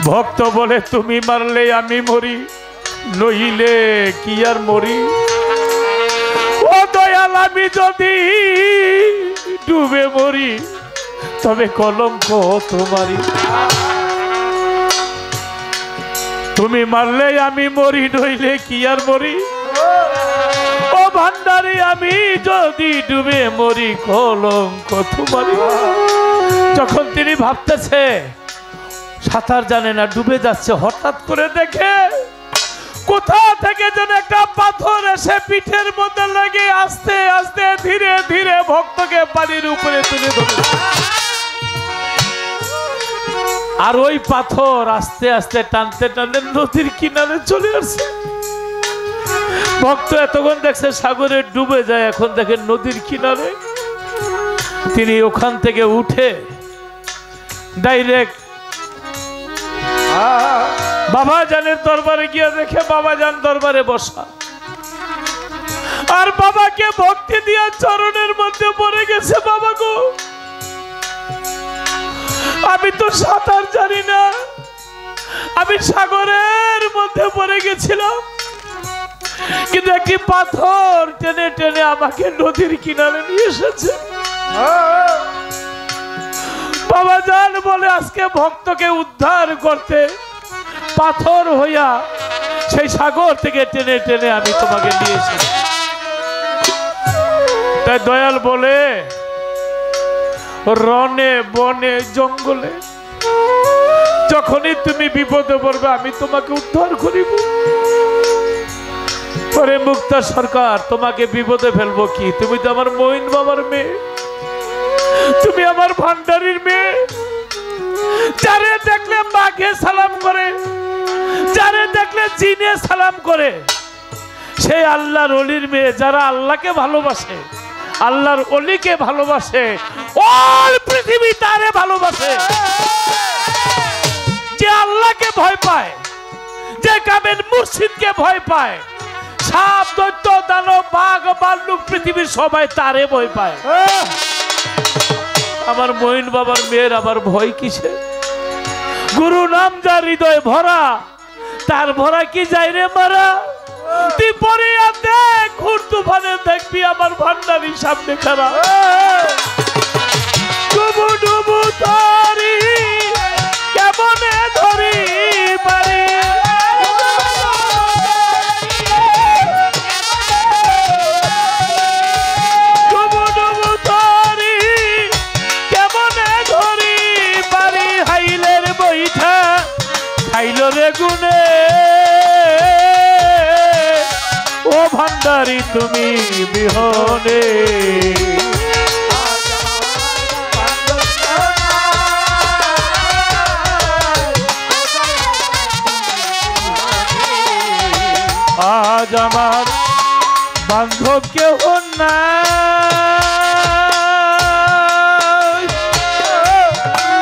ভক্ত বলে তুমি মারলে আমি মরি নইলে কি আর মরি। ও দয়াল আমি যদি ডুবে মরি তবে কলঙ্ক তোমারই। তুমি মারলে আমি মরি নইলে কি আর মরি। ও ভান্ডারি আমি যদি ডুবে মরি কলঙ্ক তোমারই। যখন তিনি ভাবতেছে সাঁতার জানে না ডুবে যাচ্ছে হঠাৎ করে দেখে কোথা থেকে যেন একটা পাথর এসে পিঠের মধ্যে লাগে আস্তে আস্তে ধীরে ধীরে ভক্তকে পানির উপরে তুলে ধরে। আর ওই পাথর আস্তে আস্তে টানতে টানতে নদীর কিনারে চলে আসছে। ভক্ত এতক্ষণ দেখছে সাগরে ডুবে যায়, এখন দেখেন নদীর কিনারে। তিনি ওখান থেকে উঠে ডাইরেক্ট বাবা জানের দরবারে গিয়ে দেখে বাবা জান দরবারে বসা, আর বাবাকে ভক্তি দিয়া চরণের মধ্যে পড়ে গেছে। বাবা গো আমি তো সাঁতার জানি না, আমি সাগরের মধ্যে পড়ে গেছিলাম, কিন্তু একটি পাথর টেনে টেনে আমাকে নদীর কিনারে নিয়ে এসেছে। বাবা জান বলে আজকে ভক্তকে উদ্ধার করতে পাথর হইয়া সেই সাগর থেকে টেনে টেনে আমি তোমাকে নিয়ে এসেছি। তাই দয়াল বলে রনে বনে জঙ্গলে যখনই তুমি বিপদে পড়বে আমি তোমাকে উদ্ধার করিব। পরে মুক্তা সরকার তোমাকে বিপদে ফেলবো কি? তুমি তো আমার মইন বাবার মেয়ে, তুমি আমার ভান্ডারির মেয়ে। যারে দেখলে বাঘে সালাম করে, যারে দেখলে জিনে সালাম করে, সেই আল্লাহর অলির মেয়ে। যারা আল্লাহকে ভালোবাসে, আল্লাহর অলিকে ভালোবাসে, অল পৃথিবী তারে ভালোবাসে। যে আল্লাহকে ভয় পায়, যে কামেল মুর্শিদকে ভয় পায়, সাপ দৈত্য দানব বাঘ ভাল্লুক পৃথিবীর সবাই তারে ভয় পায়। আমার মইন বাবার মেয়ের আবার ভয় কিসে? গুরু নাম যার হৃদয় ভরা, তার ভরা কি যাই রে মারা। তুই পড়িয়া দেখ ঘুর তুফানে দেখবি আমার ভান্ডারি সামনে খারা। ডুবু ডুবু তারি কেমনে ধরি পারি, ডুবু ডুবু তারি কেমনে ধরি পারি। হাইলের বইঠা খাইল রে গুনে, ও ভান্ডারি তুমি বিহনে। আজ আমার বান্ধব কেউ নাই,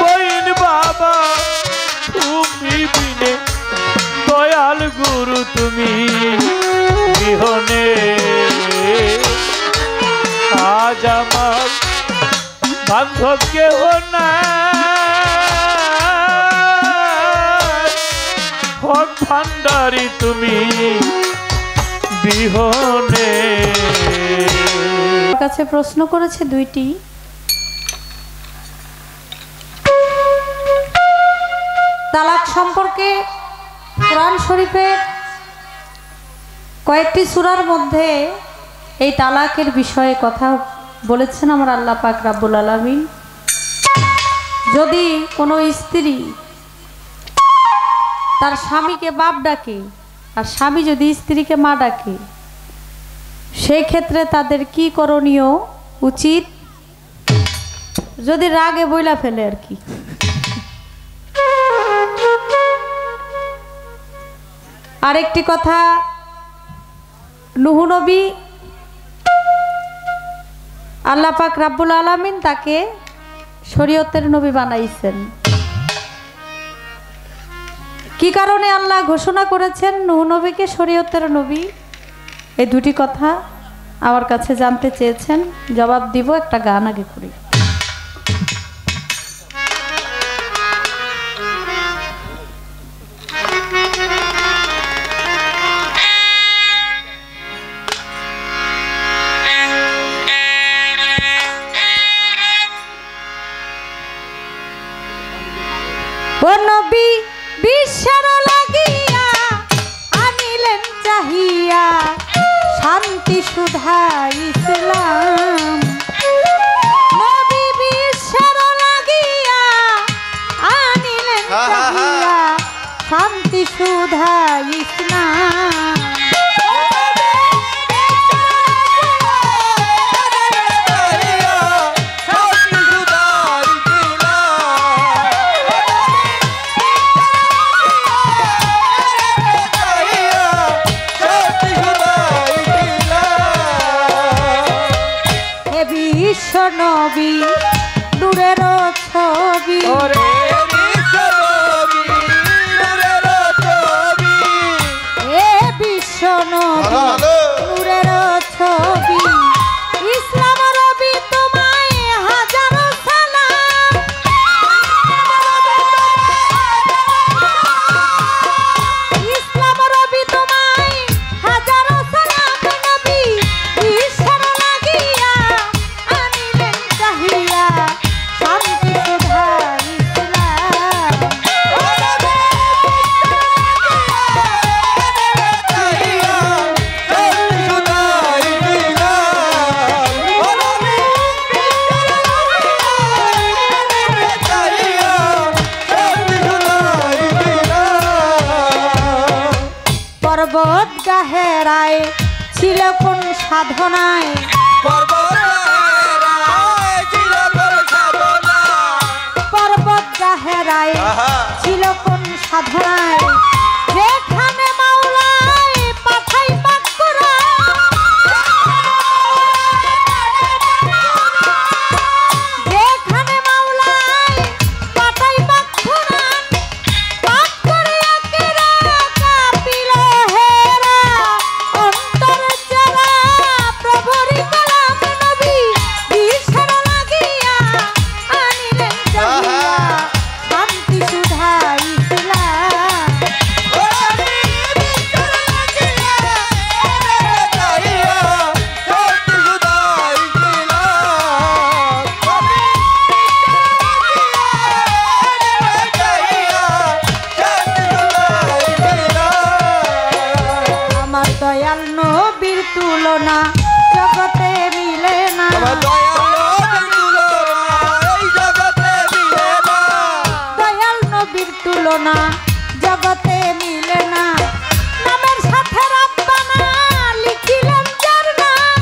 বইন বাবা তুমি বিনে, দয়াল গুরু তুমি বিহনে, আজ আমার বান্ধব কেউ নাই, হক ভান্ডারি তুমি বিহনে। আমার কাছে প্রশ্ন করেছে দুইটি, তালাক সম্পর্কে কোরআন শরীফের কয়েকটি সূরার মধ্যে এই তালাকের বিষয়ে কথা বলেছেন আমার আল্লাহ পাক রাব্বুল আলামিন। যদি কোনো স্ত্রী তার স্বামীকে বাপ ডাকে আর স্বামী যদি স্ত্রীকে মা ডাকে, সেই ক্ষেত্রে তাদের কি করণীয় উচিত, যদি রাগে বইলা ফেলে আর কি। আরেকটি কথা, নূহ নবী আল্লাহ পাক রাব্বুল আলামিন তাকে শরীয়তের নবী বানাইছেন। কি কারণে আল্লাহ ঘোষণা করেছেন নূহ নবীকে শরীয়তের নবী, এই দুটি কথা আমার কাছে জানতে চেয়েছেন, জবাব দিব একটা গান আগে করি। ও নবী বিশ্বের লাগিয়া আনিলেন চাহিয়া শান্তি সুধা ইসলাম, নবী বিশ্বের লাগিয়া আনিলেন চাহিয়া শান্তি সুধা ইসলাম। নবী নূরের ছবি, এ বিশ্ব নবী নূরের ছবি, ইসলাম রবি তোমায় হাজারো সালাম, ইসলাম রবি তোমায় হাজারো সালাম, নবী ঈশ্বর লাগিয়া শান্তি সুধা ইসলাম। পর্বত গাহেরায় ছিল কোন সাধনায়, পর্বত গাহেরায় ছিল কোন সাধনায়, যেখানে মাওলায় পাঠাই পাক কুরআন, যেখানে মাওলায় পাঠাই পাক কুরআন, পাক করিয়া কেরা কাঁপিল হেরা, অন্তর যারা প্রভুরি কালাম, নবী ঈশ্বর লাগিয়া আনিলেন চাহিয়া শান্তি সুধা ইসলাম। আমার দয়াল নবীর তুলনা জগতে মিলে না, দয়াল নবীর তুলনা জগতে মিলে না, নামের সাথে রাব্বানা লিখিলেন যার নাম,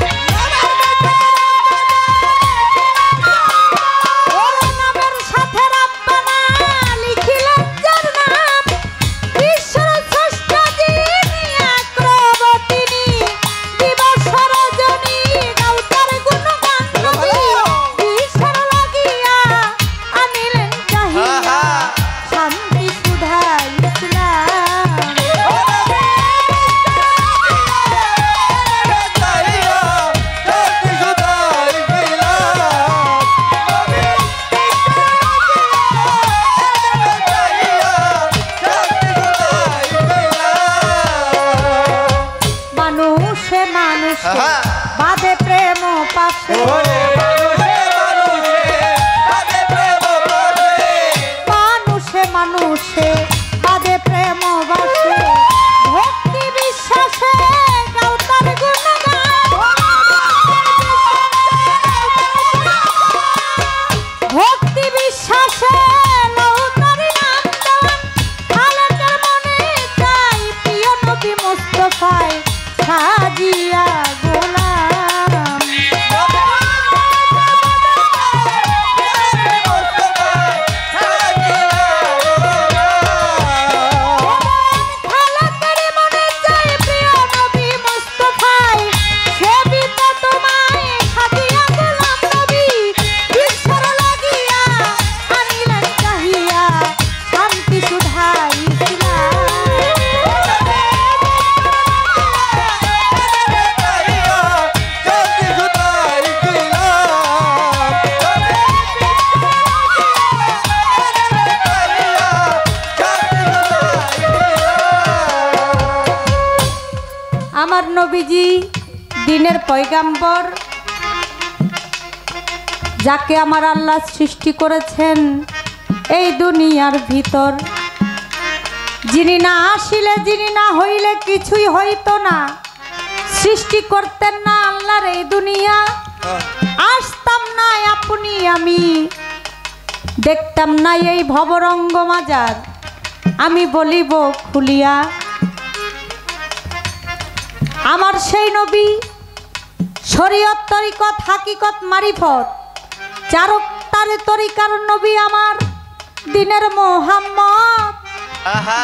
নামের সাথে রাব্বানা লিখিলেন যার নাম, ঈশ্বর স্রষ্টা যিনি আক্রব তিনি, ইসলাম। মানুষে মানুষে বাঁধে প্রেম পাশে, মানুষে মানুষে বাঁধে প্রেম বাসে, ভক্তি বিশ্বাসে গাও তার গুণগান, ভক্তি বিশ্বাসে লও তার নাম গান। খালেকের মনে চাই প্রিয় নবী মুস্তাফায় সাজিয়া গোলাম। খালেকের মনে চাই প্রিয় নবী মুস্তাফায় সেবিত তোমায় সাজিয়া গোলাম নবী। ঈশ্বর লাগিয়া আনিলেন চাহিয়া শান্তি সুধাই ইসলাম। আমার নবীজি দিনের পয়গাম্বর, যাকে আমার আল্লাহ সৃষ্টি করেছেন এই দুনিয়ার ভিতর, যিনি না আসিলে যিনি না হইলে কিছুই হইতো না, সৃষ্টি করতেন না আল্লাহর এই দুনিয়া, আসতাম না আপনি আমি, দেখতাম না এই ভবরঙ্গ মাজার, আমি বলিব খুলিয়া। আমার সেই নবী শরীয়ত তরিকত হাকিকত মারিফত চারক তার তরিকার নবী আমার দিনের মুহাম্মদ,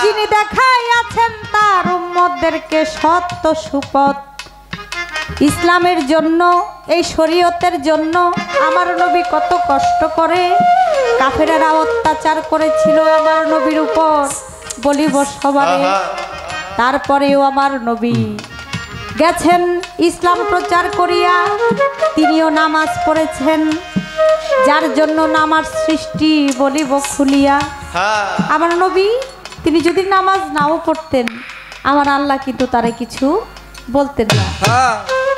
যিনি দেখাইয়াছেন তার উম্মতদেরকে সত্য সুপথ। ইসলামের জন্য এই শরীয়তের জন্য আমার নবী কত কষ্ট করে, কাফেরেরা অত্যাচার করেছিল আমার নবীর উপর, বলিব সবারে। তারপরেও আমার নবী গেছেন ইসলাম প্রচার করিয়া, তিনিও নামাজ পড়েছেন, যার জন্য নামাজ সৃষ্টি বলিব খুলিয়া। আমার নবী তিনি যদি নামাজ নাও পড়তেন আমার আল্লাহ কিন্তু তারে কিছু বলতেন না,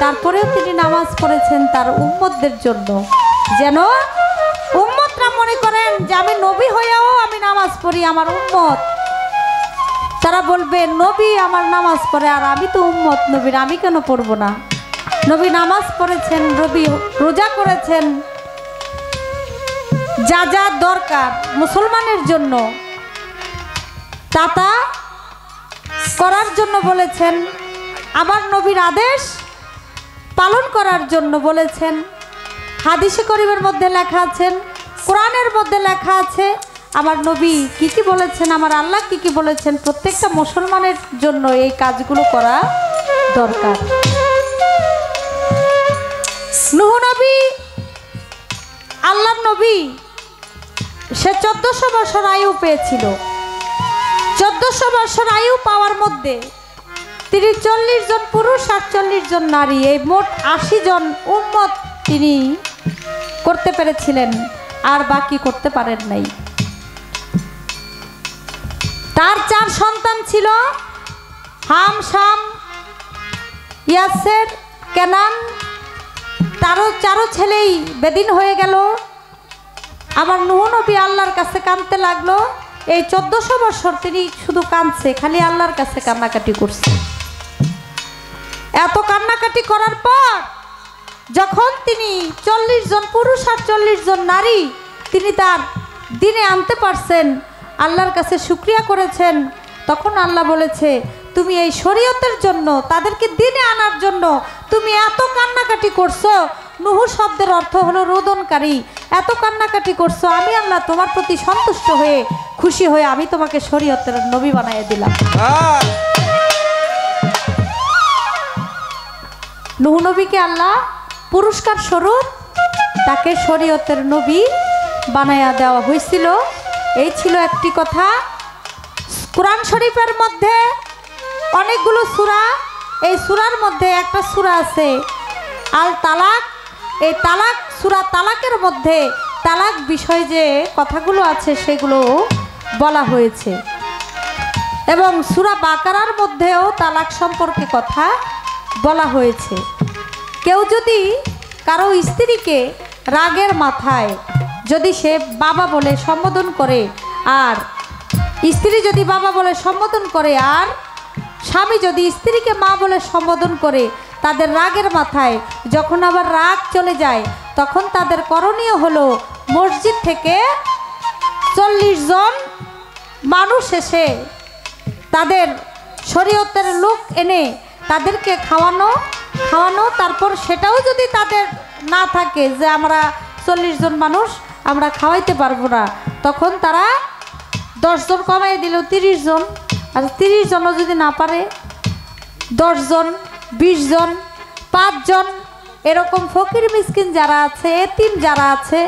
তারপরেও তিনি নামাজ পড়েছেন তার উম্মতদের জন্য, যেন উম্মতরা মনে করেন যে আমি নবী হইয়াও আমি নামাজ পড়ি, আমার উম্মত তারা বলবে নবী আমার নামাজ পড়ে আর আমি তো উম্মত নবীর, আমি কেন পড়ব না। নবী নামাজ পড়েছেন, নবী রোজা করেছেন, যা যা দরকার মুসলমানের জন্য তা তা করার জন্য বলেছেন, আমার নবীর আদেশ পালন করার জন্য বলেছেন। হাদিসে করিমের মধ্যে লেখা আছেন, কোরআনের মধ্যে লেখা আছে আমার নবী কি কি বলেছেন, আমার আল্লাহ কি কি বলেছেন, প্রত্যেকটা মুসলমানের জন্য এই কাজগুলো করা দরকার। নূহ নবী আল্লাহর নবী, সে 1400 বছর আয়ু পেয়েছিল। 1400 বছর আয়ু পাওয়ার মধ্যে তিনি 40 জন পুরুষ আর 40 জন নারী, এই মোট 80 জন উম্মত তিনি করতে পেরেছিলেন, আর বাকি করতে পারেন নাই। তার 4 সন্তান ছিল, হাম, শাম, ইয়াসের, কেনান। তারও 4 ছেলেই বেদিন হয়ে গেল। আবার নূহ নবী আল্লাহর কাছে কাঁদতে লাগলো। এই 1400 বছর তিনি শুধু কাঁদছে, খালি আল্লাহর কাছে কান্নাকাটি করছে। এত কান্নাকাটি করার পর যখন তিনি 40 জন পুরুষ আর 40 জন নারী তিনি তার দিনে আনতে পারছেন, আল্লাহর কাছে শুকরিয়া করেছেন, তখন আল্লাহ বলেছে তুমি এই শরীয়তের জন্য, তাদেরকে দিনে আনার জন্য তুমি এত কান্নাকাটি করছো। নূহ শব্দের অর্থ হলো রোদনকারী। এত কান্নাকাটি করছো, আমি আল্লাহ তোমার প্রতি সন্তুষ্ট হয়ে খুশি হয়ে আমি তোমাকে শরীয়তের নবী বানিয়ে দিলাম। নূহ নবীকে আল্লাহ পুরস্কার স্বরূপ তাকে শরীয়তের নবী বানায়া দেওয়া হয়েছিল। এই ছিল একটি কথা। কোরআন শরীফের মধ্যে অনেকগুলো সূরা, এই সূরার মধ্যে একটা সূরা আছে আল তালাক। এই তালাক সূরা তালাকের মধ্যে তালাক বিষয় যে কথাগুলো আছে সেগুলো বলা হয়েছে, এবং সূরা বাকারার মধ্যেও তালাক সম্পর্কে কথা বলা হয়েছে। কেউ যদি কারো স্ত্রীকে রাগের মাথায় যদি সে বাবা বলে সম্বোধন করে, আর স্ত্রী যদি বাবা বলে সম্বোধন করে, আর স্বামী যদি স্ত্রীকে মা বলে সম্বোধন করে, তাদের রাগের মাথায় যখন আবার রাগ চলে যায় তখন তাদের করণীয় হলো মসজিদ থেকে 40 জন মানুষ এসে তাদের শরীয়তের লোক এনে তাদেরকে খাওয়ানো, তারপর সেটাও যদি তাদের না থাকে যে আমরা 40 জন মানুষ আমরা খাওয়াইতে পারবো না, তখন তারা 10 জন কমাই দিল 30 জন, আর 30 জনও যদি না পারে 10 জন, 20 জন, 5 জন, এরকম ফকির মিসকিন যারা আছে, এতিম যারা আছে,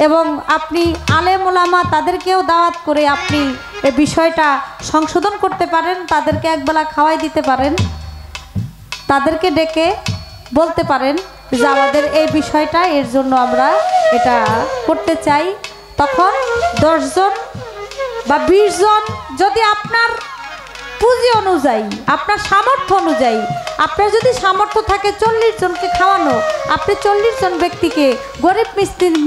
এবং আপনি আলেম ওলামা তাদেরকেও দাওয়াত করে আপনি এই বিষয়টা সংশোধন করতে পারেন, তাদেরকে একবেলা খাওয়াই দিতে পারেন, তাদেরকে ডেকে বলতে পারেন যে আমাদের এই বিষয়টা, এর জন্য আমরা এটা করতে চাই। তখন 10 জন বা 20 জন, যদি আপনার পুঁজি অনুযায়ী, আপনার সামর্থ্য অনুযায়ী, আপনার যদি সামর্থ্য থাকে 40 জনকে খাওয়ানো, আপনি 40 জন ব্যক্তিকে, গরিব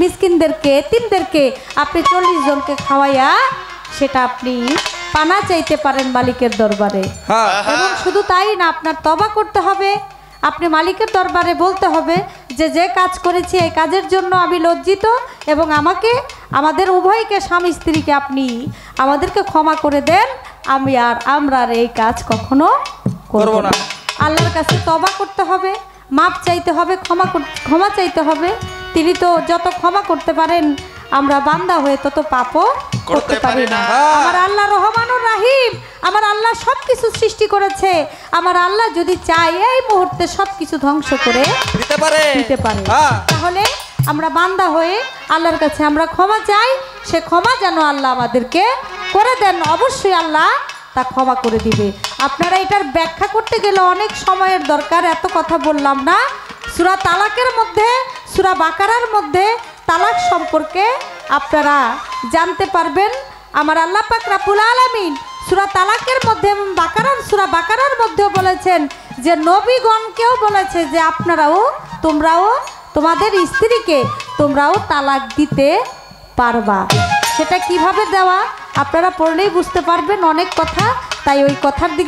মিসকিনদেরকে, এতিমদেরকে আপনি 40 জনকে খাওয়াইয়া সেটা আপনি পানা চাইতে পারেন মালিকের দরবারে। এবং শুধু তাই না, আপনার তওবা করতে হবে, আপনি মালিকের দরবারে বলতে হবে যে যে কাজ করেছি এই কাজের জন্য আমি লজ্জিত, এবং আমাদের উভয়কে, স্বামী স্ত্রীকে আপনি আমাদেরকে ক্ষমা করে দেন, আমরা আর এই কাজ কখনো করব না। আল্লাহর কাছে তওবা করতে হবে, মাপ চাইতে হবে, ক্ষমা চাইতে হবে। তিনি তো যত ক্ষমা করতে পারেন, আমরা বান্দা হয়ে তত পাপও করতে পারি না। আমার আল্লাহ রহমানুর রাহিম, আমার আল্লাহ সব কিছু সৃষ্টি করেছে। আমার আল্লাহ যদি চায় এই মুহূর্তে সব কিছু ধ্বংস করে দিতে পারে। তাহলে আমরা বান্দা হয়ে আল্লাহর কাছে আমরা ক্ষমা চাই, সে ক্ষমা যেন আল্লাহ আমাদেরকে করে দেন। অবশ্যই আল্লাহ তা ক্ষমা করে দিবে। আপনারা এটার ব্যাখ্যা করতে গেলে অনেক সময়ের দরকার, এত কথা বললাম না। সূরা তালাকের মধ্যে, সূরা বাকারার মধ্যে তালাক সম্পর্কে আপনারা জানতে পারবেন। আমার আল্লাহ পাক রব্বুল আলামিন সূরা তালাকের মধ্যে এবং সূরা বাকারার মধ্যেও বলেছেন যে নবীগণকেও বলেছে যে তোমরাও তোমাদের স্ত্রীকে তোমরাও তালাক দিতে পারবা। সেটা কিভাবে দেওয়া আপনারা পড়লেই বুঝতে পারবেন, অনেক কথা। তাই ওই কথার দিকে